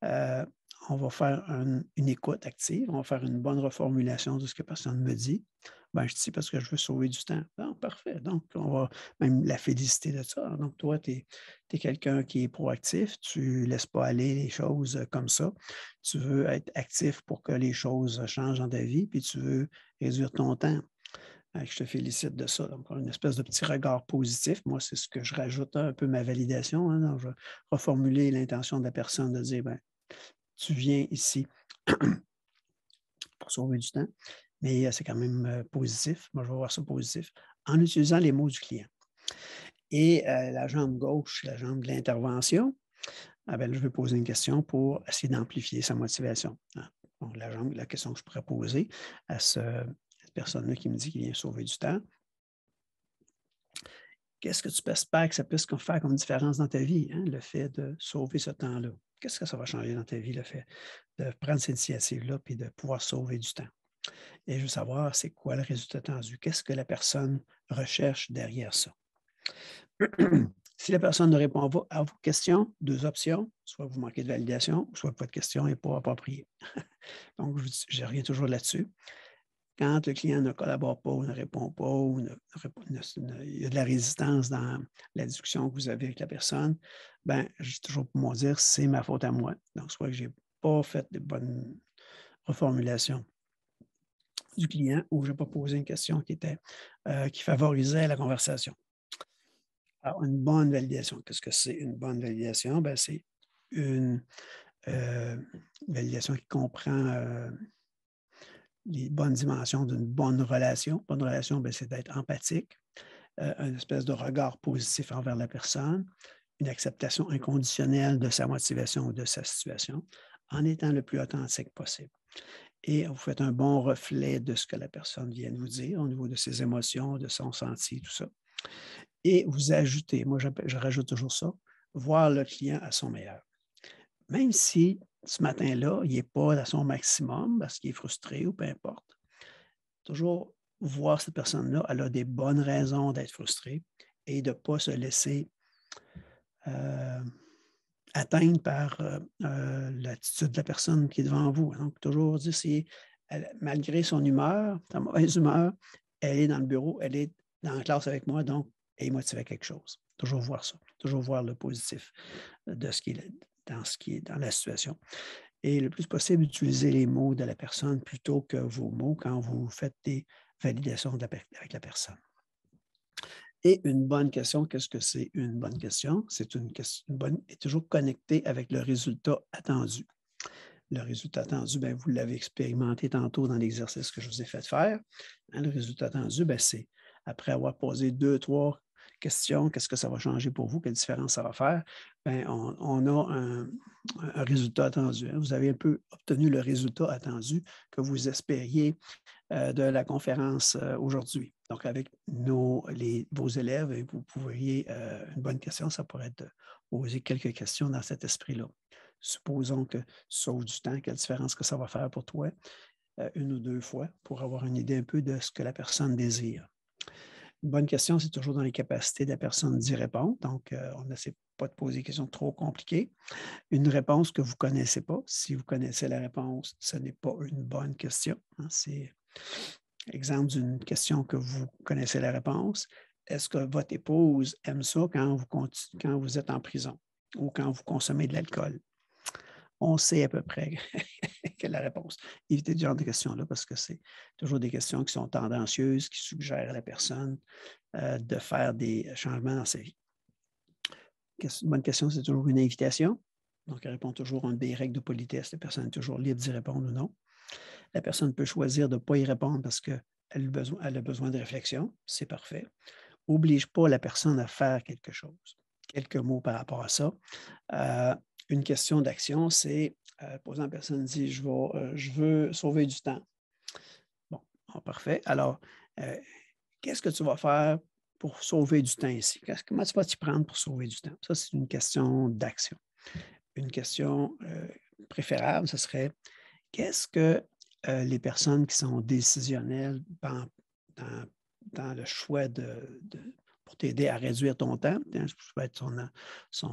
On va faire une écoute active, on va faire une bonne reformulation de ce que la personne me dit. Ben, je dis parce que je veux sauver du temps. Non, parfait. Donc, on va même la féliciter de ça. Donc, toi, tu es quelqu'un qui est proactif, tu ne laisses pas aller les choses comme ça. Tu veux être actif pour que les choses changent dans ta vie, puis tu veux réduire ton temps. Je te félicite de ça. Donc, une espèce de petit regard positif. Moi, c'est ce que je rajoute un peu ma validation. Hein. Donc, je vais reformuler l'intention de la personne de dire, ben, tu viens ici pour sauver du temps, mais c'est quand même positif. Moi, je vais voir ça positif en utilisant les mots du client. Et la jambe gauche, la jambe de l'intervention, ben, je vais poser une question pour essayer d'amplifier sa motivation. Donc, la question que je pourrais poser à cette personne-là qui me dit qu'il vient sauver du temps. Qu'est-ce que tu espères que ça puisse faire comme différence dans ta vie, hein, le fait de sauver ce temps-là? Qu'est-ce que ça va changer dans ta vie, le fait de prendre cette initiative-là et de pouvoir sauver du temps? Et je veux savoir, c'est quoi le résultat attendu? Qu'est-ce que la personne recherche derrière ça? Si la personne ne répond pas à vos questions, 2 options, soit vous manquez de validation, soit votre question n'est pas appropriée. Donc, je reviens toujours là-dessus. Quand le client ne collabore pas ou ne répond pas ou il y a de la résistance dans la discussion que vous avez avec la personne, bien, j'ai toujours pour moi dire, c'est ma faute à moi. Donc, soit que je n'ai pas fait de bonnes reformulations du client ou je n'ai pas posé une question qui favorisait la conversation. Alors, une bonne validation. Qu'est-ce que c'est une bonne validation? Bien, c'est une validation qui comprend les bonnes dimensions d'une bonne relation. Bonne relation, bien, c'est d'être empathique, une espèce de regard positif envers la personne, une acceptation inconditionnelle de sa motivation ou de sa situation, en étant le plus authentique possible. Et vous faites un bon reflet de ce que la personne vient de vous dire au niveau de ses émotions, de son senti, tout ça. Et vous ajoutez, moi je rajoute toujours ça, voir le client à son meilleur. Même si ce matin-là, il n'est pas à son maximum parce qu'il est frustré ou peu importe, toujours voir cette personne-là, elle a des bonnes raisons d'être frustrée et de ne pas se laisser atteindre par l'attitude de la personne qui est devant vous. Donc, toujours dire si malgré son humeur, sa mauvaise humeur, elle est dans le bureau, elle est dans la classe avec moi, donc elle est motivée à quelque chose. Toujours voir ça, toujours voir le positif de ce qui est dans la situation. Et le plus possible, utiliser les mots de la personne plutôt que vos mots quand vous faites des validations avec la personne. Et une bonne question, qu'est-ce que c'est une bonne question? C'est une question est toujours connectée avec le résultat attendu. Le résultat attendu, bien, vous l'avez expérimenté tantôt dans l'exercice que je vous ai fait faire. Hein, le résultat attendu, bien, c'est après avoir posé 2, 3 questions, qu'est-ce que ça va changer pour vous, quelle différence ça va faire? Bien, on a un résultat attendu. Hein. Vous avez un peu obtenu le résultat attendu que vous espériez de la conférence aujourd'hui. Donc, avec vos élèves, vous pourriez, une bonne question, ça pourrait être de poser quelques questions dans cet esprit-là. Supposons que, sauf du temps, quelle différence que ça va faire pour toi, 1 ou 2 fois, pour avoir une idée un peu de ce que la personne désire. Une bonne question, c'est toujours dans les capacités de la personne d'y répondre. Donc, on n'essaie pas de poser des questions trop compliquées. Une réponse que vous ne connaissez pas. Si vous connaissez la réponse, ce n'est pas une bonne question. Hein. C'est exemple d'une question que vous connaissez la réponse. Est-ce que votre épouse aime ça quand vous êtes en prison ou quand vous consommez de l'alcool? On sait à peu près quelle est la réponse. Évitez ce genre de questions-là parce que c'est toujours des questions qui sont tendancieuses, qui suggèrent à la personne de faire des changements dans sa vie. Une bonne question, c'est toujours une invitation. Donc, elle répond toujours à une des règles de politesse. La personne est toujours libre d'y répondre ou non. La personne peut choisir de ne pas y répondre parce qu'elle a besoin de réflexion. C'est parfait. N'oblige pas la personne à faire quelque chose. Quelques mots par rapport à ça. Une question d'action, c'est, posant, la personne dit, je veux sauver du temps. Bon, parfait. Alors, qu'est-ce que tu vas faire pour sauver du temps ici? Comment tu vas t'y prendre pour sauver du temps? Ça, c'est une question d'action. Une question préférable, ce serait, qu'est-ce que les personnes qui sont décisionnelles dans le choix pour t'aider à réduire ton temps, ça peut être je ne sais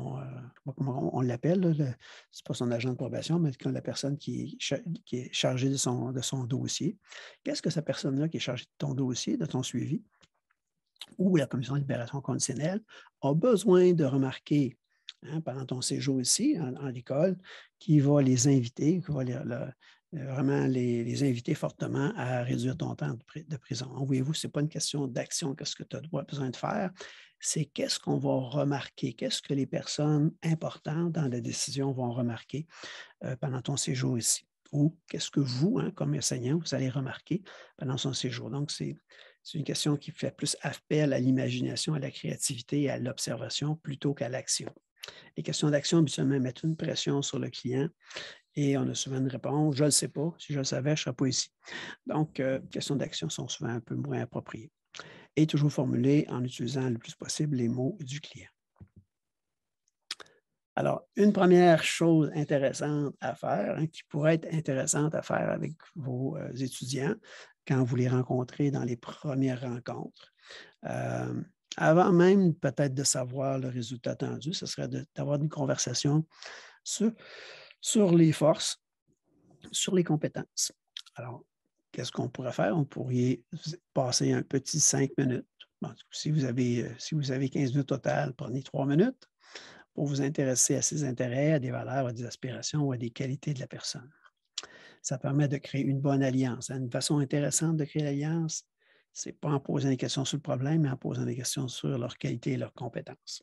pas comment on l'appelle, ce n'est pas son agent de probation, mais la personne qui est chargée de son dossier. Qu'est-ce que cette personne-là qui est chargée de ton dossier, de ton suivi, ou la commission de libération conditionnelle, a besoin de remarquer pendant ton séjour ici, en l'école, qui va les inviter, qui va vraiment les inviter fortement à réduire ton temps de prison. Voyez-vous, ce n'est pas une question d'action, qu'est-ce que tu as besoin de faire, c'est qu'est-ce qu'on va remarquer, qu'est-ce que les personnes importantes dans la décision vont remarquer pendant ton séjour ici, ou qu'est-ce que vous, comme enseignant, vous allez remarquer pendant son séjour. Donc, c'est une question qui fait plus appel à l'imagination, à la créativité et à l'observation plutôt qu'à l'action. Les questions d'action, habituellement, mettent une pression sur le client et on a souvent une réponse, je ne le sais pas, si je le savais, je ne serais pas ici. Donc, questions d'action sont souvent un peu moins appropriées. Et toujours formulées en utilisant le plus possible les mots du client. Alors, une première chose intéressante à faire, qui pourrait être intéressante à faire avec vos étudiants quand vous les rencontrez dans les premières rencontres, avant même peut-être de savoir le résultat attendu, ce serait d'avoir une conversation sur les forces, sur les compétences. Alors, qu'est-ce qu'on pourrait faire? On pourrait passer un petit 5 minutes. Bon, si vous avez 15 minutes total, prenez 3 minutes pour vous intéresser à ses intérêts, à des valeurs, à des aspirations ou à des qualités de la personne. Ça permet de créer une bonne alliance. Une façon intéressante de créer l'alliance, ce n'est pas en posant des questions sur le problème, mais en posant des questions sur leurs qualités et leurs compétences.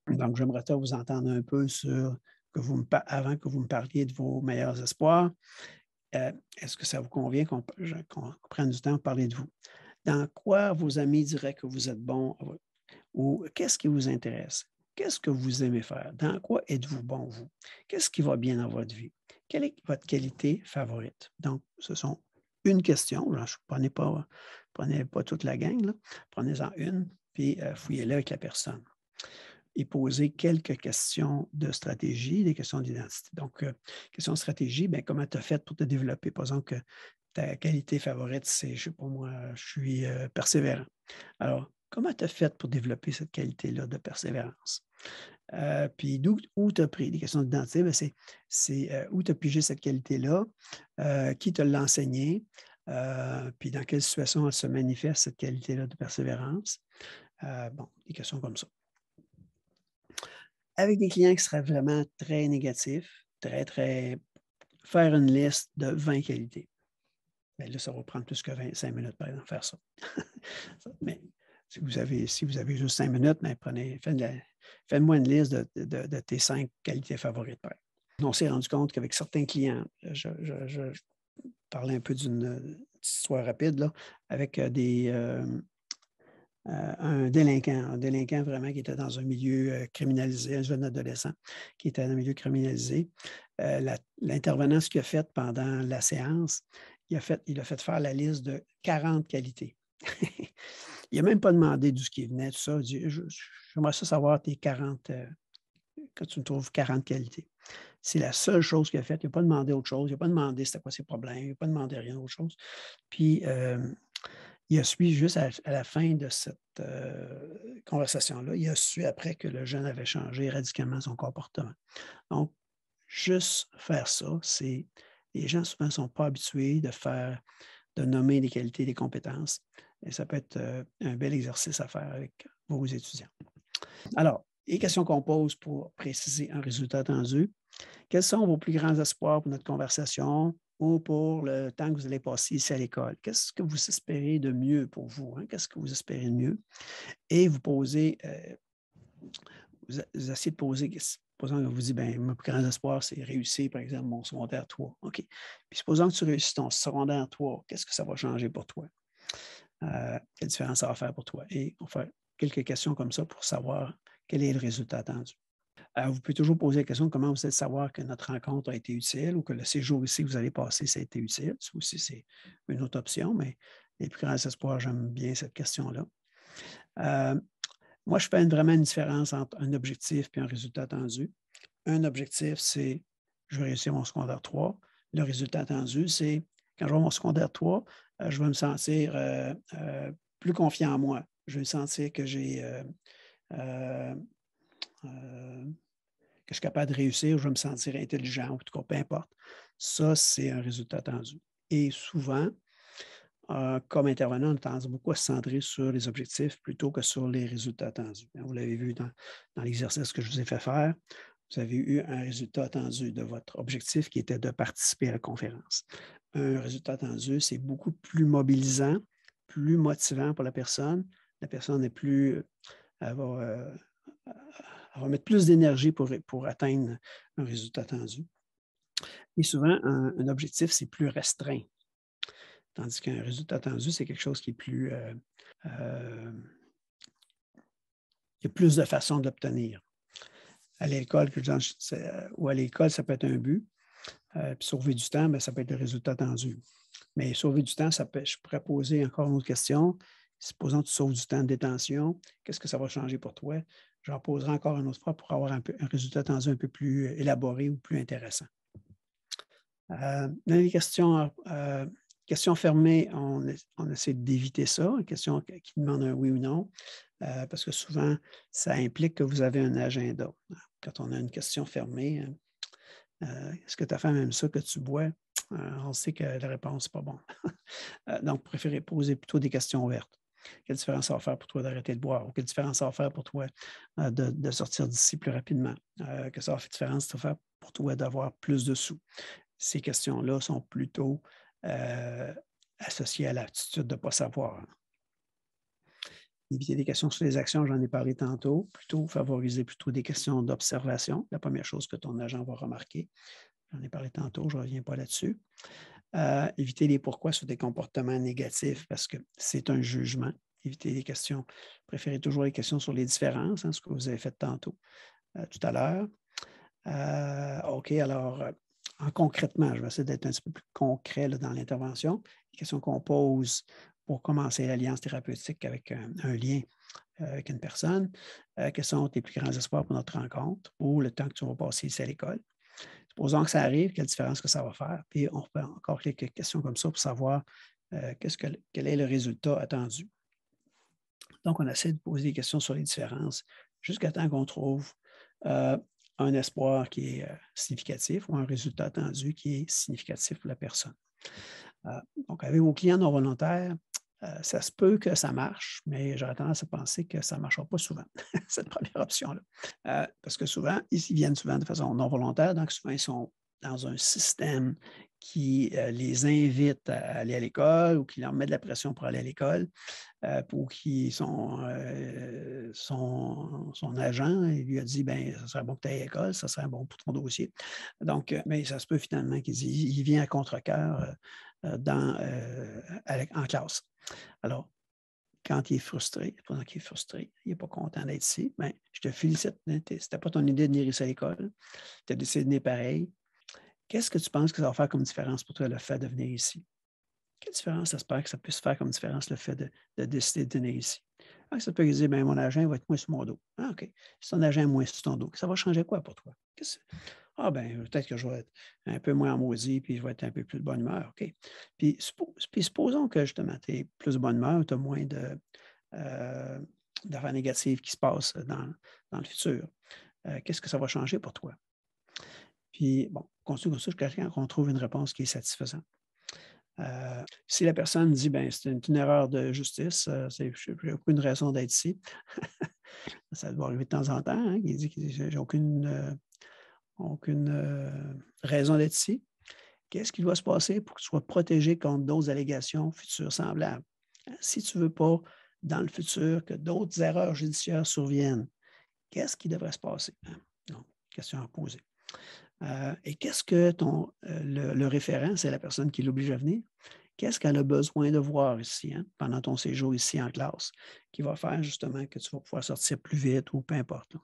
Donc, j'aimerais vous entendre un peu avant que vous me parliez de vos meilleurs espoirs. Est-ce que ça vous convient qu'on prenne du temps pour parler de vous? Dans quoi vos amis diraient que vous êtes bon? Ou qu'est-ce qui vous intéresse? Qu'est-ce que vous aimez faire? Dans quoi êtes-vous bon, vous? Qu'est-ce qui va bien dans votre vie? Quelle est votre qualité favorite? Donc, ce sont une question. Prenez pas toute la gang, là. Prenez-en une, puis fouillez-la avec la personne. Et posez quelques questions de stratégie, des questions d'identité. Donc, question de stratégie, bien, comment tu as fait pour te développer? Par exemple, que ta qualité favorite, c'est, je ne sais pas moi, je suis persévérant. Alors, comment tu as fait pour développer cette qualité-là de persévérance? Puis où tu as pris des questions d'identité, bien, c'est où tu as pigé cette qualité-là, qui te l'a enseigné, puis dans quelle situation elle se manifeste, cette qualité-là de persévérance. Bon, des questions comme ça. Avec des clients qui seraient vraiment très négatifs, faire une liste de 20 qualités. Bien, là, ça va prendre plus que 25 minutes, par exemple, faire ça. Mais si vous avez juste 5 minutes, bien, faites-moi une liste de tes 5 qualités favorites. On s'est rendu compte qu'avec certains clients, je parlais un peu d'une histoire rapide, là, avec un délinquant vraiment qui était dans un milieu criminalisé, un jeune adolescent qui était dans un milieu criminalisé. L'intervenant, ce qu'il a fait pendant la séance, il a fait faire la liste de 40 qualités. Il n'a même pas demandé d'où il venait, tout ça. Il dit, j'aimerais ça savoir tes 40, que tu me trouves 40 qualités. C'est la seule chose qu'il a faite. Il n'a pas demandé autre chose. Il n'a pas demandé c'était quoi ses problèmes. Il n'a pas demandé rien d'autre chose. Puis, Il a su juste à la fin de cette conversation-là, il a su après que le jeune avait changé radicalement son comportement. Donc, juste faire ça, les gens souvent ne sont pas habitués de nommer les qualités et les compétences. Et ça peut être un bel exercice à faire avec vos étudiants. Alors, les questions qu'on pose pour préciser un résultat attendu. Quels sont vos plus grands espoirs pour notre conversation ou pour le temps que vous allez passer ici à l'école? Qu'est-ce que vous espérez de mieux pour vous? Hein? Qu'est-ce que vous espérez de mieux? Et vous posez, vous essayez de poser, supposons que vous dites, bien, mon plus grand espoir, c'est réussir, par exemple, mon secondaire 3. OK. Puis supposons que tu réussis ton secondaire 3, qu'est-ce que ça va changer pour toi? Quelle différence ça va faire pour toi? Et on va faire quelques questions comme ça pour savoir quel est le résultat attendu. Vous pouvez toujours poser la question comment vous allez savoir que notre rencontre a été utile ou que le séjour ici que vous allez passer, ça a été utile. Ça aussi, c'est une autre option, mais les plus grands espoirs, j'aime bien cette question-là. Moi, je fais vraiment une différence entre un objectif et un résultat attendu. Un objectif, c'est je vais réussir mon secondaire 3. Le résultat attendu, c'est quand je vais mon secondaire 3, je vais me sentir plus confiant en moi. Je vais me sentir que que je suis capable de réussir, je vais me sentir intelligent, en tout cas, peu importe. Ça, c'est un résultat attendu. Et souvent, comme intervenant, on a tendance beaucoup à se centrer sur les objectifs plutôt que sur les résultats attendus. Vous l'avez vu dans l'exercice que je vous ai fait faire. Vous avez eu un résultat attendu de votre objectif qui était de participer à la conférence. Un résultat attendu, c'est beaucoup plus mobilisant, plus motivant pour la personne. La personne est plus... Elle va mettre plus d'énergie pour atteindre un résultat attendu. Et souvent, un objectif, c'est plus restreint. Tandis qu'un résultat attendu, c'est quelque chose qui est plus... il y a plus de façons de l'obtenir. À l'école, ou à l'école, ça peut être un but. Puis sauver du temps, bien, ça peut être le résultat attendu. Mais sauver du temps, je pourrais poser encore une autre question. Supposons que tu sauves du temps de détention, qu'est-ce que ça va changer pour toi? J'en poserai encore une autre fois pour avoir un résultat attendu un peu plus élaboré ou plus intéressant. Dans les questions fermées, on essaie d'éviter ça. Une question qui demande un oui ou non, parce que souvent, ça implique que vous avez un agenda. Quand on a une question fermée, est-ce que ta femme aime ça que tu bois? On sait que la réponse n'est pas bon. Donc, préférez poser plutôt des questions ouvertes. Quelle différence ça va faire pour toi d'arrêter de boire? Ou quelle différence ça va faire pour toi de sortir d'ici plus rapidement? Que ça va faire différence ça va faire pour toi d'avoir plus de sous? Ces questions-là sont plutôt associées à l'attitude de ne pas savoir. Éviter des questions sur les actions, j'en ai parlé tantôt. Favoriser des questions d'observation. La première chose que ton agent va remarquer. J'en ai parlé tantôt, je ne reviens pas là-dessus. Éviter les pourquoi sur des comportements négatifs parce que c'est un jugement. Éviter les questions. Préférez toujours les questions sur les différences, ce que vous avez fait tantôt, tout à l'heure. OK, alors, concrètement, je vais essayer d'être un petit peu plus concret là, dans l'intervention. Les questions qu'on pose pour commencer l'alliance thérapeutique avec un lien avec une personne. Quels sont tes plus grands espoirs pour notre rencontre ou le temps que tu vas passer ici à l'école? Supposons que ça arrive, quelle différence que ça va faire? Puis on fait encore quelques questions comme ça pour savoir quel est le résultat attendu. Donc, on essaie de poser des questions sur les différences jusqu'à temps qu'on trouve un espoir qui est significatif ou un résultat attendu qui est significatif pour la personne. Donc, avec vos clients non volontaires, ça se peut que ça marche, mais j'aurais tendance à penser que ça ne marchera pas souvent, cette première option-là. Parce que souvent, ils viennent souvent de façon non volontaire, donc souvent, ils sont dans un système qui les invite à aller à l'école ou qui leur met de la pression pour aller à l'école, pour qui son agent il lui a dit ben ça serait bon que tu ailles à l'école, ça serait bon pour ton dossier. Donc, mais ça se peut finalement qu'il vient à contre-cœur en classe. Alors, quand il est frustré, pendant qu'il est frustré, il n'est pas content d'être ici, bien, je te félicite. Ce n'était pas ton idée de venir ici à l'école. Tu as décidé de venir pareil. Qu'est-ce que tu penses que ça va faire comme différence pour toi, le fait de venir ici? Quelle différence ça se peut que ça puisse faire comme différence le fait de décider de venir ici? Ah, ça peut dire, bien, mon agent va être moins sur mon dos. Ah, OK. Si ton agent est moins sur ton dos, ça va changer quoi pour toi? Ah, bien, peut-être que je vais être un peu moins en maudit, puis je vais être un peu plus de bonne humeur. OK. Puis supposons que justement, tu es plus de bonne humeur, tu as moins d'affaires négatives qui se passent dans le futur. Qu'est-ce que ça va changer pour toi? Puis, bon, construit comme ça, jusqu'à temps qu'on trouve une réponse qui est satisfaisante. Si la personne dit, bien, c'est une erreur de justice, je n'ai aucune raison d'être ici, ça doit arriver de temps en temps, hein, il dit que j'ai aucune raison d'être ici. Qu'est-ce qui doit se passer pour que tu sois protégé contre d'autres allégations futures semblables? Si tu ne veux pas, dans le futur, que d'autres erreurs judiciaires surviennent, qu'est-ce qui devrait se passer? Donc, question à poser. Et qu'est-ce que le référent, c'est la personne qui l'oblige à venir, qu'est-ce qu'elle a besoin de voir ici, pendant ton séjour ici en classe, qui va faire justement que tu vas pouvoir sortir plus vite ou peu importe. Là.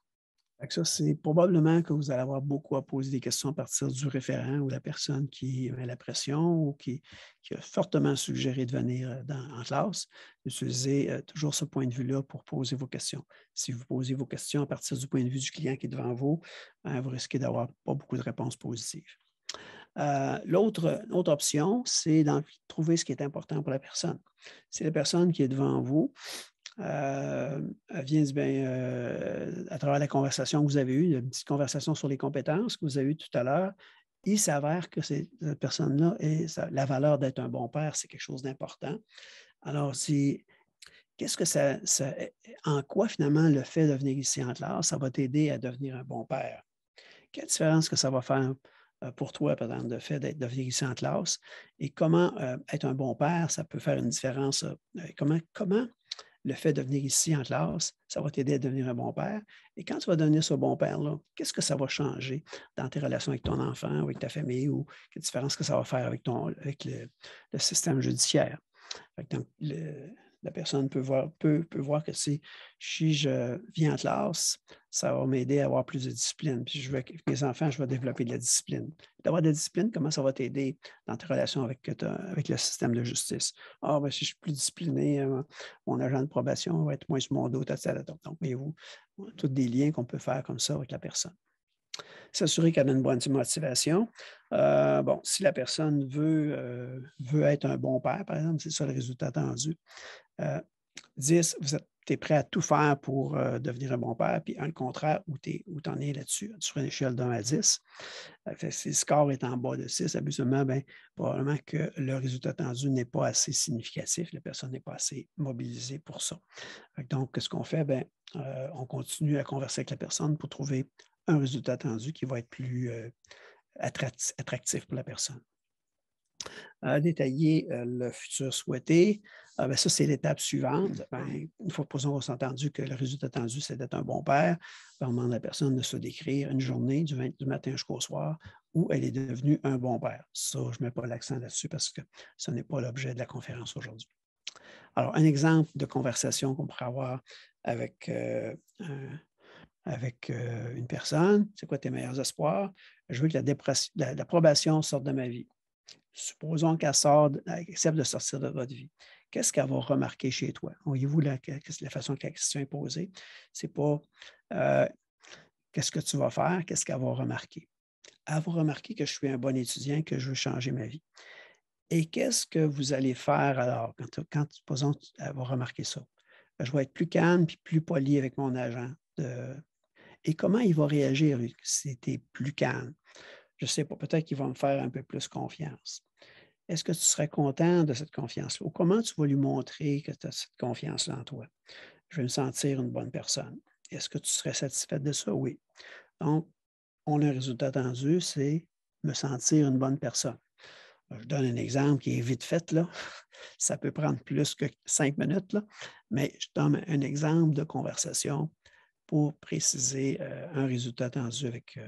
Fait que ça, c'est probablement que vous allez avoir beaucoup à poser des questions à partir du référent ou la personne qui met la pression ou qui a fortement suggéré de venir en classe. Utilisez toujours ce point de vue-là pour poser vos questions. Si vous posez vos questions à partir du point de vue du client qui est devant vous, vous risquez d'avoir pas beaucoup de réponses positives. L'autre option, c'est de trouver ce qui est important pour la personne. Si la personne qui est devant vous, elle vient à travers la conversation que vous avez eue, une petite conversation sur les compétences que vous avez eues tout à l'heure, il s'avère que cette personne-là, la valeur d'être un bon père, c'est quelque chose d'important. Alors, qu'est-ce que en quoi finalement le fait de venir ici en classe, ça va t'aider à devenir un bon père? Quelle différence que ça va faire pour toi, par exemple, le fait de venir ici en classe? Et comment être un bon père, ça peut faire une différence? Comment le fait de venir ici en classe, ça va t'aider à devenir un bon père. Et quand tu vas devenir ce bon père-là, qu'est-ce que ça va changer dans tes relations avec ton enfant, avec ta famille, ou quelle différence que ça va faire avec le système judiciaire? Donc, la personne peut voir que si je viens en classe, ça va m'aider à avoir plus de discipline. Puis avec mes enfants, je vais développer de la discipline. D'avoir de la discipline, comment ça va t'aider dans tes relations avec le système de justice? Ah, bien, si je suis plus discipliné, mon agent de probation va être moins sur mon dos, etc. Donc, voyez-vous, tous des liens qu'on peut faire comme ça avec la personne. S'assurer qu'elle a une bonne motivation. Si la personne veut être un bon père, par exemple, c'est ça le résultat attendu. 10, tu es prêt à tout faire pour devenir un bon père, puis le contraire, où tu en es là-dessus, sur une échelle de 1 à 10. Si le score est en bas de 6, habituellement, probablement que le résultat attendu n'est pas assez significatif, la personne n'est pas assez mobilisée pour ça. Donc, ce qu'on fait, on continue à converser avec la personne pour trouver un résultat attendu qui va être plus attractif pour la personne. Détailler le futur souhaité. Ça, c'est l'étape suivante. Une fois qu'on s'est entendu que le résultat attendu, c'est d'être un bon père, on demande à la personne de se décrire une journée du matin jusqu'au soir où elle est devenue un bon père. Ça, je ne mets pas l'accent là-dessus parce que ce n'est pas l'objet de la conférence aujourd'hui. Alors, un exemple de conversation qu'on pourrait avoir avec une personne, c'est quoi tes meilleurs espoirs? Je veux que l'approbation sorte de ma vie. Supposons qu'elle accepte de sortir de votre vie. Qu'est-ce qu'elle va remarquer chez toi? Voyez-vous la façon que la question est posée? Ce n'est pas qu'est-ce que tu vas faire, qu'est-ce qu'elle va remarquer? Elle va remarquer que je suis un bon étudiant, que je veux changer ma vie. Et qu'est-ce que vous allez faire alors quand supposons elle va remarquer ça? Je vais être plus calme et plus poli avec mon agent. Et comment il va réagir si tu es plus calme? Je ne sais pas, peut-être qu'il va me faire un peu plus confiance. Est-ce que tu serais content de cette confiance-là? Ou comment tu vas lui montrer que tu as cette confiance-là en toi? Je vais me sentir une bonne personne. Est-ce que tu serais satisfaite de ça? Oui. Donc, on a un résultat attendu, c'est me sentir une bonne personne. Je donne un exemple qui est vite fait, là. Ça peut prendre plus que 5 minutes, là, mais je donne un exemple de conversation pour préciser un résultat attendu avec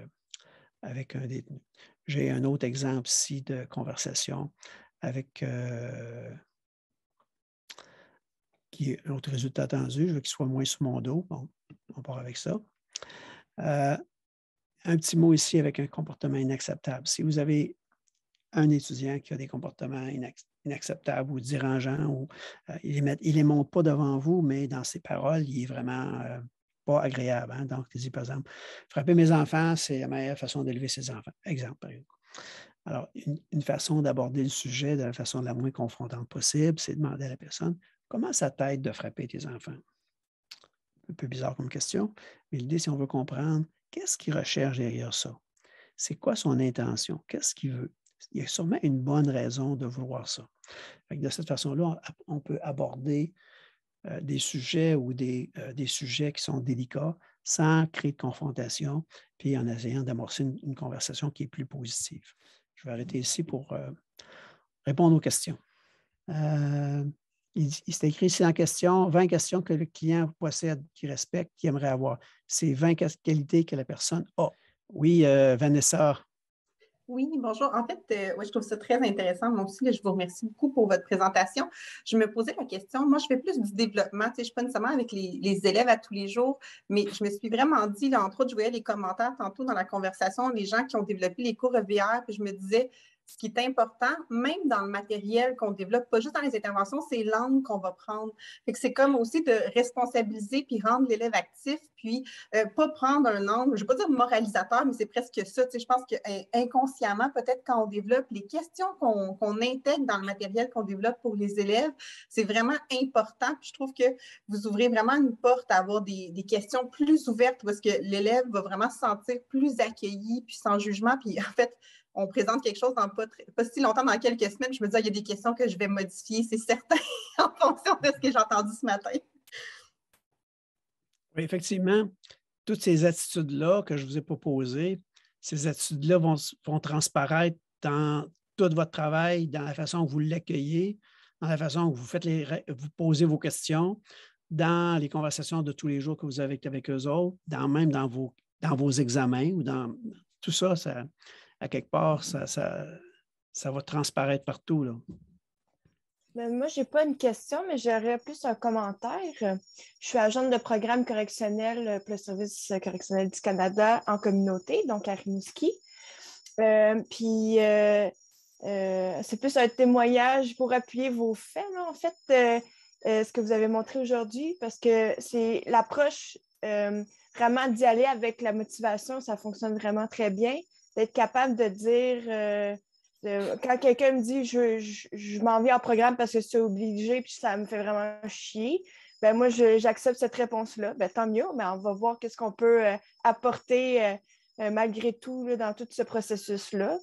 un détenu. J'ai un autre exemple ici de conversation avec qui est un autre résultat attendu. Je veux qu'il soit moins sur mon dos. Bon, on part avec ça. Un petit mot ici avec un comportement inacceptable. Si vous avez un étudiant qui a des comportements inacceptables ou dérangeants, ou il ne les montre pas devant vous, mais dans ses paroles, il est vraiment pas agréable. Hein? Donc, il dit, par exemple, frapper mes enfants, c'est la meilleure façon d'élever ses enfants. Exemple, par exemple. Alors, une façon d'aborder le sujet de la façon la moins confrontante possible, c'est de demander à la personne, comment ça t'aide de frapper tes enfants? Un peu bizarre comme question, mais l'idée, si on veut comprendre, qu'est-ce qu'il recherche derrière ça? C'est quoi son intention? Qu'est-ce qu'il veut? Il y a sûrement une bonne raison de vouloir ça. De cette façon-là, on peut aborder des sujets ou des sujets qui sont délicats sans créer de confrontation, puis en essayant d'amorcer une conversation qui est plus positive. Je vais arrêter ici pour répondre aux questions. Il s'est écrit ici en question 20 questions que le client possède, qu'il respecte, qu'il aimerait avoir. C'est 20 qualités que la personne a. Oui, Vanessa. Oui, bonjour. En fait, je trouve ça très intéressant. Moi aussi, je vous remercie beaucoup pour votre présentation. Je me posais la question, moi, je fais plus du développement. Je ne suis pas nécessairement avec les élèves à tous les jours, mais je me suis vraiment dit, là, entre autres, je voyais les commentaires tantôt dans la conversation, les gens qui ont développé les cours EVR, puis je me disais, ce qui est important, même dans le matériel qu'on développe, pas juste dans les interventions, c'est l'angle qu'on va prendre. Fait que c'est comme aussi de responsabiliser puis rendre l'élève actif, puis pas prendre un angle, je ne vais pas dire moralisateur, mais c'est presque ça. Je pense qu'inconsciemment, peut-être quand on développe les questions qu'on intègre dans le matériel qu'on développe pour les élèves, c'est vraiment important. Puis je trouve que vous ouvrez vraiment une porte à avoir des questions plus ouvertes parce que l'élève va vraiment se sentir plus accueilli, puis sans jugement. Puis en fait, on présente quelque chose dans pas si longtemps, dans quelques semaines, je me dis, il y a des questions que je vais modifier, c'est certain, en fonction de ce que j'ai entendu ce matin. Oui, effectivement, toutes ces attitudes-là que je vous ai proposées, ces attitudes-là vont transparaître dans tout votre travail, dans la façon que vous l'accueillez, dans la façon que vous posez vos questions, dans les conversations de tous les jours que vous avez avec eux autres, même dans vos examens ou dans tout ça, à quelque part, ça va transparaître partout, là. Ben, moi, je n'ai pas une question, mais j'aurais plus un commentaire. Je suis agente de programme correctionnel pour le Service correctionnel du Canada en communauté, donc à Rimouski. Puis, c'est plus un témoignage pour appuyer vos faits, là, en fait, ce que vous avez montré aujourd'hui, parce que c'est l'approche vraiment d'y aller avec la motivation, ça fonctionne vraiment très bien. D'être capable de dire... quand quelqu'un me dit je m'en vais en programme parce que c'est obligé puis ça me fait vraiment chier, ben moi, j'accepte cette réponse-là. Ben, tant mieux, mais on va voir qu'est-ce qu'on peut apporter malgré tout là, dans tout ce processus-là.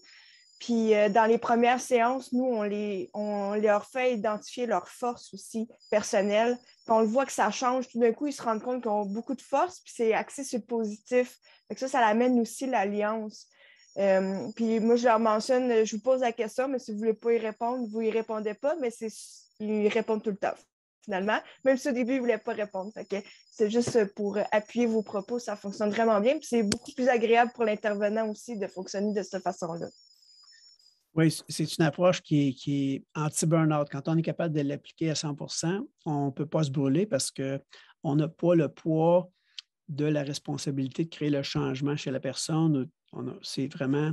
Puis dans les premières séances, nous, on leur fait identifier leurs forces aussi personnelles. Puis on le voit que ça change. Tout d'un coup, ils se rendent compte qu'ils ont beaucoup de force, puis c'est axé sur le positif. Fait que ça amène aussi l'alliance. Puis moi, je leur mentionne, je vous pose la question, mais si vous ne voulez pas y répondre, vous n'y répondez pas, mais ils répondent tout le temps, finalement. Même si au début, ils ne voulaient pas répondre. Fait que c'est juste pour appuyer vos propos, ça fonctionne vraiment bien. Puis c'est beaucoup plus agréable pour l'intervenant aussi de fonctionner de cette façon-là. Oui, c'est une approche qui est anti-burnout. Quand on est capable de l'appliquer à 100%, on ne peut pas se brûler parce qu'on n'a pas le poids de la responsabilité de créer le changement chez la personne. C'est vraiment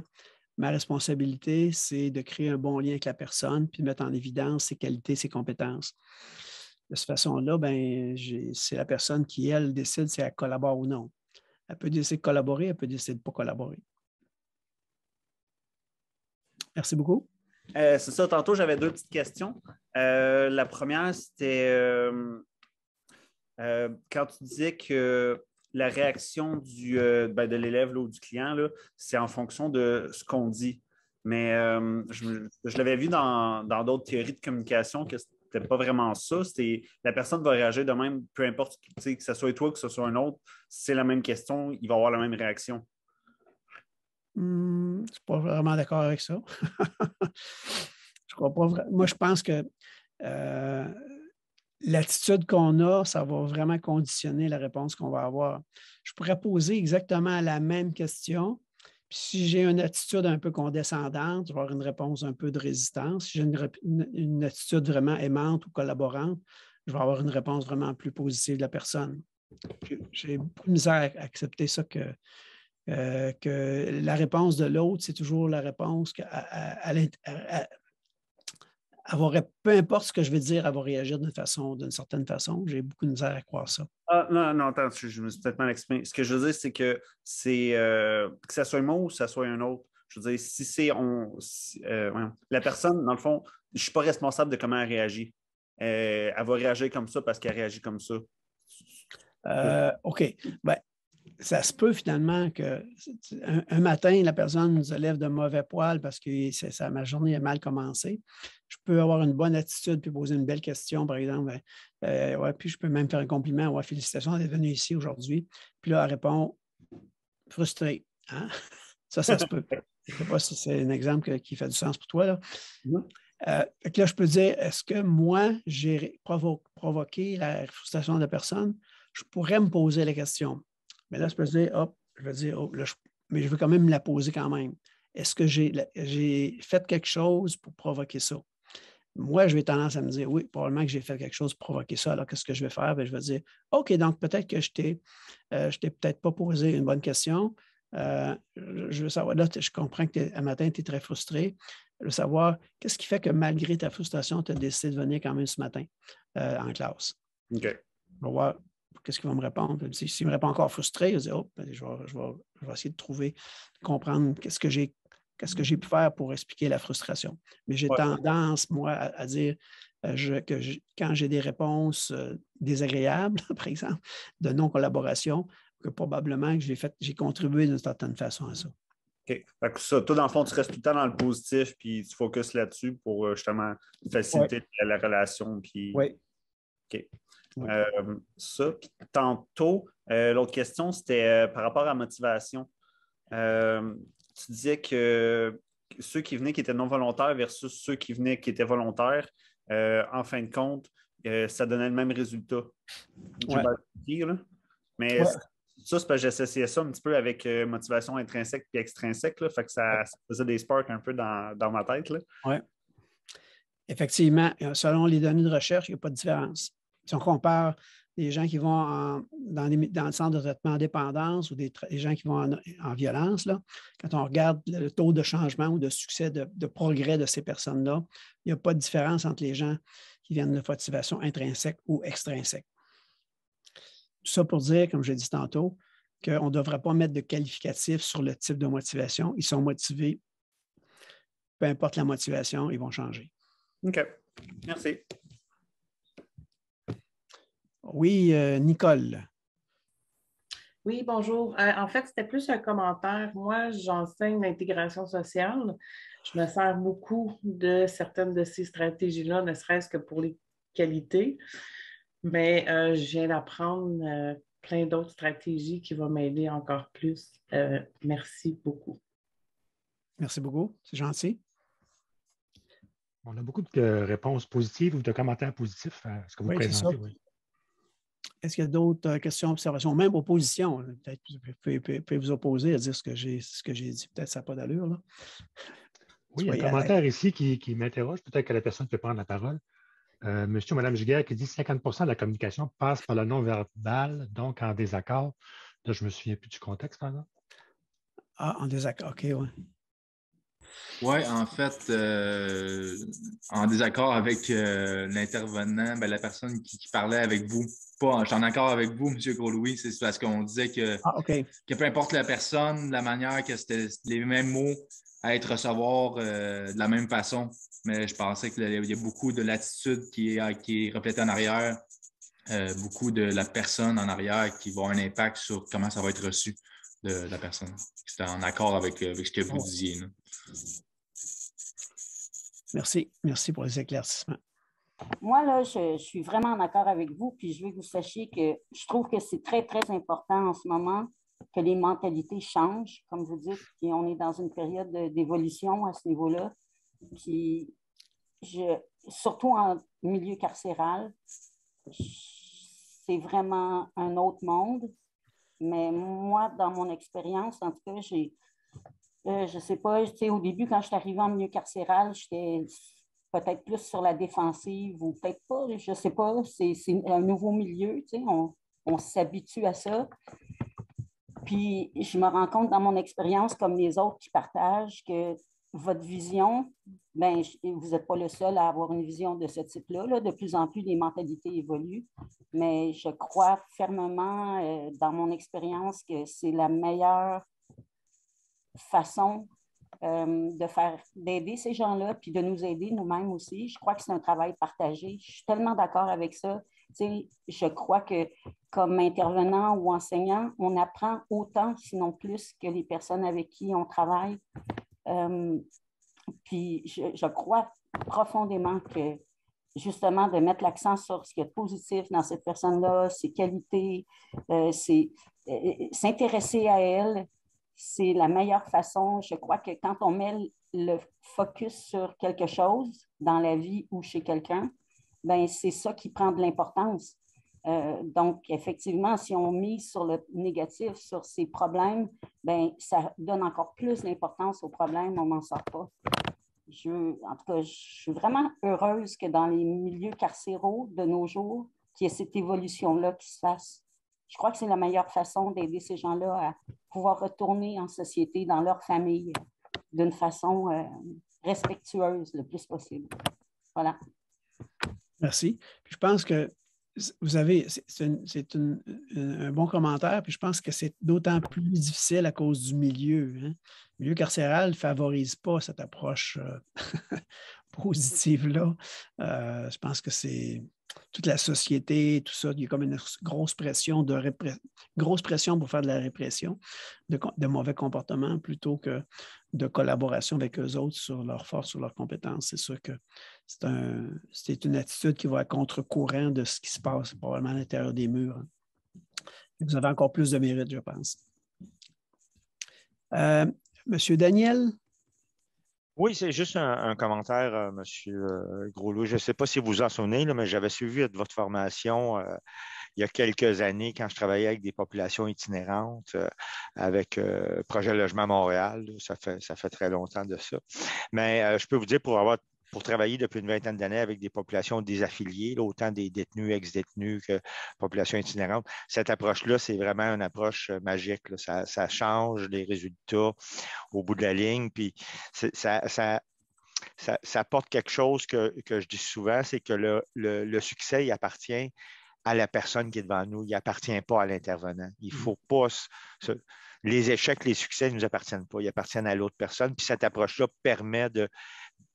ma responsabilité, c'est de créer un bon lien avec la personne puis de mettre en évidence ses qualités, ses compétences. De cette façon-là, c'est la personne qui, elle, décide si elle collabore ou non. Elle peut décider de collaborer, elle peut décider de ne pas collaborer. Merci beaucoup. C'est ça, tantôt, j'avais deux petites questions. La première, c'était quand tu disais que la réaction de l'élève ou du client, c'est en fonction de ce qu'on dit. Mais je l'avais vu dans d'autres théories de communication que ce n'était pas vraiment ça. La personne va réagir de même, peu importe que ce soit toi ou que ce soit un autre, si c'est la même question, il va avoir la même réaction. Je ne suis pas vraiment d'accord avec ça. Je crois pas. Moi, je pense que l'attitude qu'on a, ça va vraiment conditionner la réponse qu'on va avoir. Je pourrais poser exactement la même question. Puis si j'ai une attitude un peu condescendante, je vais avoir une réponse un peu de résistance. Si j'ai une attitude vraiment aimante ou collaborante, je vais avoir une réponse vraiment plus positive de la personne. J'ai beaucoup de misère à accepter ça que que la réponse de l'autre, c'est toujours la réponse peu importe ce que je vais dire, elle va réagir d'une certaine façon. J'ai beaucoup de misère à croire ça. Ah, non, attends, je me suis peut-être mal exprimé. Ce que je veux dire, c'est que que ça soit un mot ou que ça soit un autre. Je veux dire, la personne, dans le fond, je ne suis pas responsable de comment elle réagit. Elle va réagir comme ça parce qu'elle réagit comme ça. OK. Ben, ça se peut finalement qu'un matin, la personne se lève de mauvais poil parce que ma journée a mal commencé. Je peux avoir une bonne attitude puis poser une belle question, par exemple. Ouais, puis je peux même faire un compliment. Ouais, félicitations d'être venu ici aujourd'hui. Puis là, elle répond frustrée. Hein? Ça se peut. Je ne sais pas si c'est un exemple qui fait du sens pour toi. Là. Fait que là, je peux dire, est-ce que moi, j'ai provoqué la frustration de la personne? Je pourrais me poser la question. Mais là, je peux dire, mais je veux quand même la poser quand même. Est-ce que j'ai fait quelque chose pour provoquer ça? Moi, je vais tendance à me dire, oui, probablement que j'ai fait quelque chose pour provoquer ça. Alors, qu'est-ce que je vais faire? Bien, je vais dire, OK, donc peut-être que je t'ai peut-être pas posé une bonne question. Je veux savoir, là, je comprends qu'un matin, tu es très frustré. Je veux savoir, qu'est-ce qui fait que malgré ta frustration, tu as décidé de venir quand même ce matin en classe? OK. On va voir qu'est-ce qu'il va me répondre. S'il me répond encore frustré, je vais dire, je vais essayer de comprendre qu'est-ce que j'ai pu faire pour expliquer la frustration. Mais j'ai tendance, moi, à dire quand j'ai des réponses désagréables, par exemple, de non-collaboration, que probablement que j'ai contribué d'une certaine façon à ça. OK. Fait que ça, toi, dans le fond, tu restes tout le temps dans le positif, puis tu focuses là-dessus pour justement faciliter la relation. Puis... Oui. OK. Ça, puis tantôt, l'autre question, c'était par rapport à la motivation. Tu disais que ceux qui venaient qui étaient non volontaires versus ceux qui venaient qui étaient volontaires, en fin de compte, ça donnait le même résultat. Mais ça, c'est parce que j'associais ça un petit peu avec motivation intrinsèque et extrinsèque. Là, fait que ça faisait des sparks un peu dans ma tête. Oui. Effectivement, selon les données de recherche, il n'y a pas de différence. Si on compare les gens qui vont dans le centre de traitement en dépendance ou des gens qui vont en violence, là, quand on regarde le taux de changement ou de succès, de progrès de ces personnes-là, il n'y a pas de différence entre les gens qui viennent de motivation intrinsèque ou extrinsèque. Tout ça pour dire, comme je l'ai dit tantôt, qu'on ne devrait pas mettre de qualificatif sur le type de motivation. Ils sont motivés. Peu importe la motivation, ils vont changer. OK. Merci. Oui, Nicole. Oui, bonjour. En fait, c'était plus un commentaire. Moi, j'enseigne l'intégration sociale. Je me sers beaucoup de certaines de ces stratégies-là, ne serait-ce que pour les qualités. Mais je viens d'apprendre plein d'autres stratégies qui vont m'aider encore plus. Merci beaucoup. Merci beaucoup. C'est gentil. On a beaucoup de réponses positives ou de commentaires positifs à ce que vous présentez. Oui. Est-ce qu'il y a d'autres questions, observations, même oppositions? Peut-être que vous pouvez vous opposer à dire ce que j'ai dit. Peut-être que ça n'a pas d'allure. Là. Oui, il y a un commentaire ici qui m'interroge. Peut-être que la personne peut prendre la parole. Monsieur ou Mme Giguère qui dit 50% de la communication passe par le non-verbal, donc en désaccord. Là, je ne me souviens plus du contexte. Là. Ah, en désaccord, OK, oui. Oui, en fait, en désaccord avec l'intervenant, la personne qui parlait avec vous. Je suis en accord avec vous, M. Gros-Louis, c'est parce qu'on disait que peu importe la personne, la manière que c'était les mêmes mots à être recevoir de la même façon. Mais je pensais qu'il y a beaucoup de l'attitude qui est reflétée en arrière, beaucoup de la personne en arrière qui va avoir un impact sur comment ça va être reçu de la personne. C'était en accord avec ce que vous disiez. Là. Merci. Merci pour les éclaircissements. Moi, là, je suis vraiment en accord avec vous, puis je veux que vous sachiez que je trouve que c'est très, très important en ce moment que les mentalités changent, comme vous dites, puis on est dans une période d'évolution à ce niveau-là. Puis, surtout en milieu carcéral, c'est vraiment un autre monde. Mais moi, dans mon expérience, en tout cas, je ne sais pas, au début, quand je suis arrivée en milieu carcéral, j'étais peut-être plus sur la défensive ou peut-être pas, je ne sais pas. C'est un nouveau milieu, on s'habitue à ça. Puis, je me rends compte dans mon expérience, comme les autres qui partagent, que votre vision, ben, vous n'êtes pas le seul à avoir une vision de ce type-là. Là. De plus en plus, les mentalités évoluent. Mais je crois fermement, dans mon expérience, que c'est la meilleure façon d'aider ces gens-là, puis de nous aider nous-mêmes aussi. Je crois que c'est un travail partagé. Je suis tellement d'accord avec ça. Tu sais, je crois que comme intervenant ou enseignant, on apprend autant, sinon plus, que les personnes avec qui on travaille. Puis je crois profondément que justement de mettre l'accent sur ce qui est positif dans cette personne-là, ses qualités, s'intéresser à elle, c'est la meilleure façon. Je crois que quand on met le focus sur quelque chose dans la vie ou chez quelqu'un, ben c'est ça qui prend de l'importance. Donc, effectivement, si on mise sur le négatif, sur ces problèmes, ben ça donne encore plus d'importance aux problèmes, on n'en sort pas. En tout cas, je suis vraiment heureuse que dans les milieux carcéraux de nos jours, qu'il y ait cette évolution-là qui se fasse. Je crois que c'est la meilleure façon d'aider ces gens-là à pouvoir retourner en société, dans leur famille, d'une façon respectueuse le plus possible. Voilà. Merci. Puis je pense que vous avez, c'est un bon commentaire, puis je pense que c'est d'autant plus difficile à cause du milieu. Hein. Le milieu carcéral ne favorise pas cette approche positive-là. Je pense que c'est toute la société, tout ça, il y a comme une grosse pression pour faire de la répression, de mauvais comportements plutôt que de collaboration avec eux autres sur leurs forces, sur leurs compétences. C'est sûr que c'est une attitude qui va à contre-courant de ce qui se passe probablement à l'intérieur des murs. Vous avez encore plus de mérite, je pense. Monsieur Daniel? Oui, c'est juste un commentaire, M. Gros-Louis. Je ne sais pas si vous vous en souvenez, là, mais j'avais suivi votre formation il y a quelques années quand je travaillais avec des populations itinérantes avec Projet Logement Montréal. Ça fait très longtemps de ça. Mais je peux vous dire, pour travailler depuis une vingtaine d'années avec des populations désaffiliées, là, autant des détenus, ex-détenus que populations itinérantes, cette approche-là, c'est vraiment une approche magique. Là. Ça change les résultats au bout de la ligne. Puis ça apporte quelque chose que je dis souvent, c'est que le succès, il appartient à la personne qui est devant nous. Il n'appartient pas à l'intervenant. Il ne faut pas... Les échecs, les succès ne nous appartiennent pas. Ils appartiennent à l'autre personne. Puis cette approche-là permet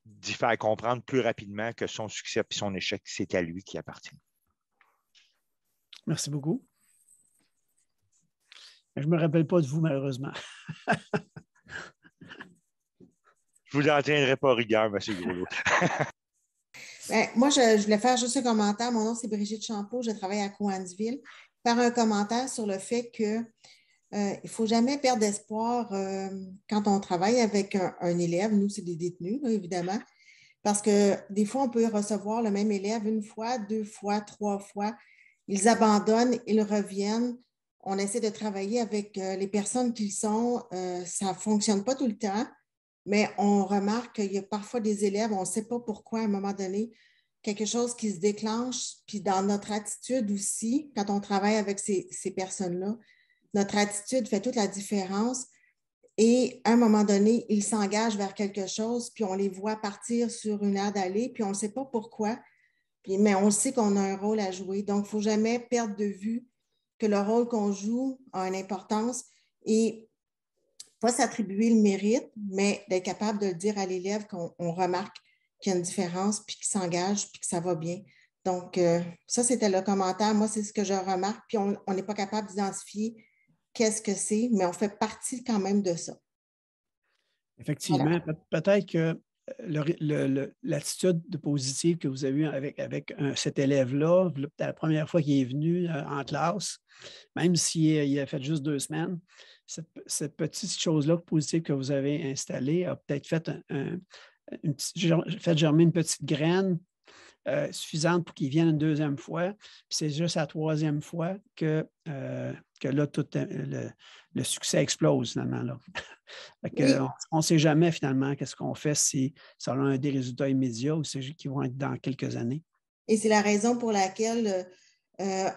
d'y faire comprendre plus rapidement que son succès et son échec, c'est à lui qui appartient. Merci beaucoup. Je ne me rappelle pas de vous, malheureusement. Je ne vous en tiendrai pas rigueur, M. Gros-Louis. Moi, je voulais faire juste un commentaire. Mon nom, c'est Brigitte Champeau. Je travaille à Cowansville. Faire un commentaire sur le fait que il ne faut jamais perdre d'espoir quand on travaille avec un élève. Nous, c'est des détenus, là, évidemment, parce que des fois, on peut recevoir le même élève une fois, 2 fois, 3 fois. Ils abandonnent, ils reviennent. On essaie de travailler avec les personnes qu'ils sont. Ça ne fonctionne pas tout le temps, mais on remarque qu'il y a parfois des élèves, on ne sait pas pourquoi, à un moment donné, quelque chose qui se déclenche. Puis dans notre attitude aussi, quand on travaille avec ces personnes-là, notre attitude fait toute la différence et à un moment donné, ils s'engagent vers quelque chose, puis on les voit partir sur une aire d'aller, puis on ne sait pas pourquoi, mais on sait qu'on a un rôle à jouer. Donc, il ne faut jamais perdre de vue que le rôle qu'on joue a une importance et pas s'attribuer le mérite, mais d'être capable de le dire à l'élève qu'on remarque qu'il y a une différence, puis qu'il s'engage, puis que ça va bien. Donc, ça, c'était le commentaire. Moi, c'est ce que je remarque, puis on n'est pas capable d'identifier qu'est-ce que c'est, mais on fait partie quand même de ça. Effectivement, voilà. Peut-être que l'attitude positive que vous avez eue avec cet élève-là, la première fois qu'il est venu en classe, même s'il a fait juste 2 semaines, cette petite chose-là positive que vous avez installée a peut-être fait germer une petite graine suffisante pour qu'il vienne une 2e fois. Puis c'est juste la 3e fois que là, tout le succès explose finalement. Là. On ne sait jamais finalement qu'est-ce qu'on fait si ça a des résultats immédiats ou c'est qui vont être dans quelques années. Et c'est la raison pour laquelle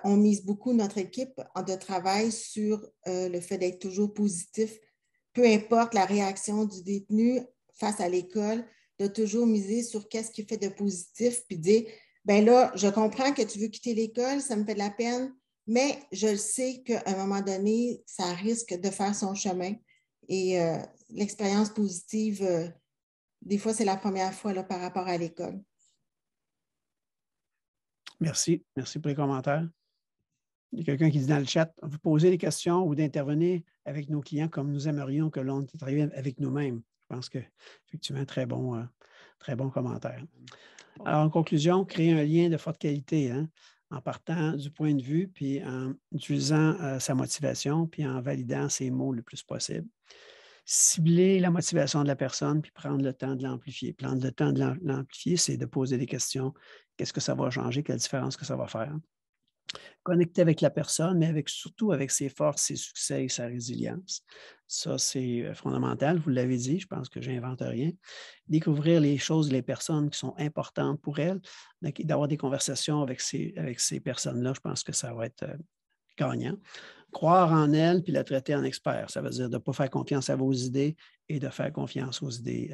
on mise beaucoup notre équipe de travail sur le fait d'être toujours positif, peu importe la réaction du détenu face à l'école, de toujours miser sur qu'est-ce qui fait de positif, puis dire, ben là, je comprends que tu veux quitter l'école, ça me fait de la peine, mais je le sais qu'à un moment donné, ça risque de faire son chemin. Et l'expérience positive, des fois, c'est la première fois là, par rapport à l'école. Merci. Merci pour les commentaires. Il y a quelqu'un qui dit dans le chat, vous posez des questions ou d'intervenir avec nos clients comme nous aimerions que l'on travaille avec nous-mêmes. Je pense que, effectivement, très bon commentaire. Alors, en conclusion, créer un lien de forte qualité, hein, en partant du point de vue, puis en utilisant sa motivation, puis en validant ses mots le plus possible. Cibler la motivation de la personne, puis prendre le temps de l'amplifier. Prendre le temps de l'amplifier, c'est de poser des questions. Qu'est-ce que ça va changer? Quelle différence que ça va faire? Connecter avec la personne, mais surtout avec ses forces, ses succès et sa résilience. Ça, c'est fondamental. Vous l'avez dit, je pense que je n'invente rien. Découvrir les choses, les personnes qui sont importantes pour elle, d'avoir des conversations avec ces personnes-là, je pense que ça va être gagnant. Croire en elle puis la traiter en expert. Ça veut dire de ne pas faire confiance à vos idées et de faire confiance aux idées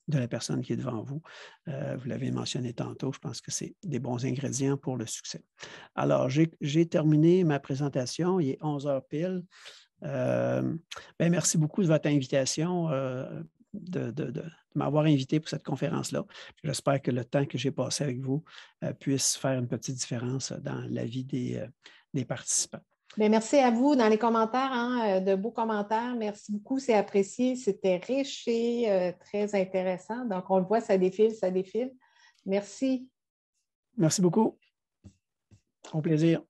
de la personne qui est devant vous. Vous l'avez mentionné tantôt, je pense que c'est des bons ingrédients pour le succès. Alors, j'ai terminé ma présentation. Il est 11 heures pile. Merci beaucoup de votre invitation, de m'avoir invité pour cette conférence-là. J'espère que le temps que j'ai passé avec vous puisse faire une petite différence dans la vie des participants. Bien, merci à vous dans les commentaires, hein, de beaux commentaires. Merci beaucoup, c'est apprécié. C'était riche et très intéressant. Donc, on le voit, ça défile, ça défile. Merci. Merci beaucoup. Au plaisir.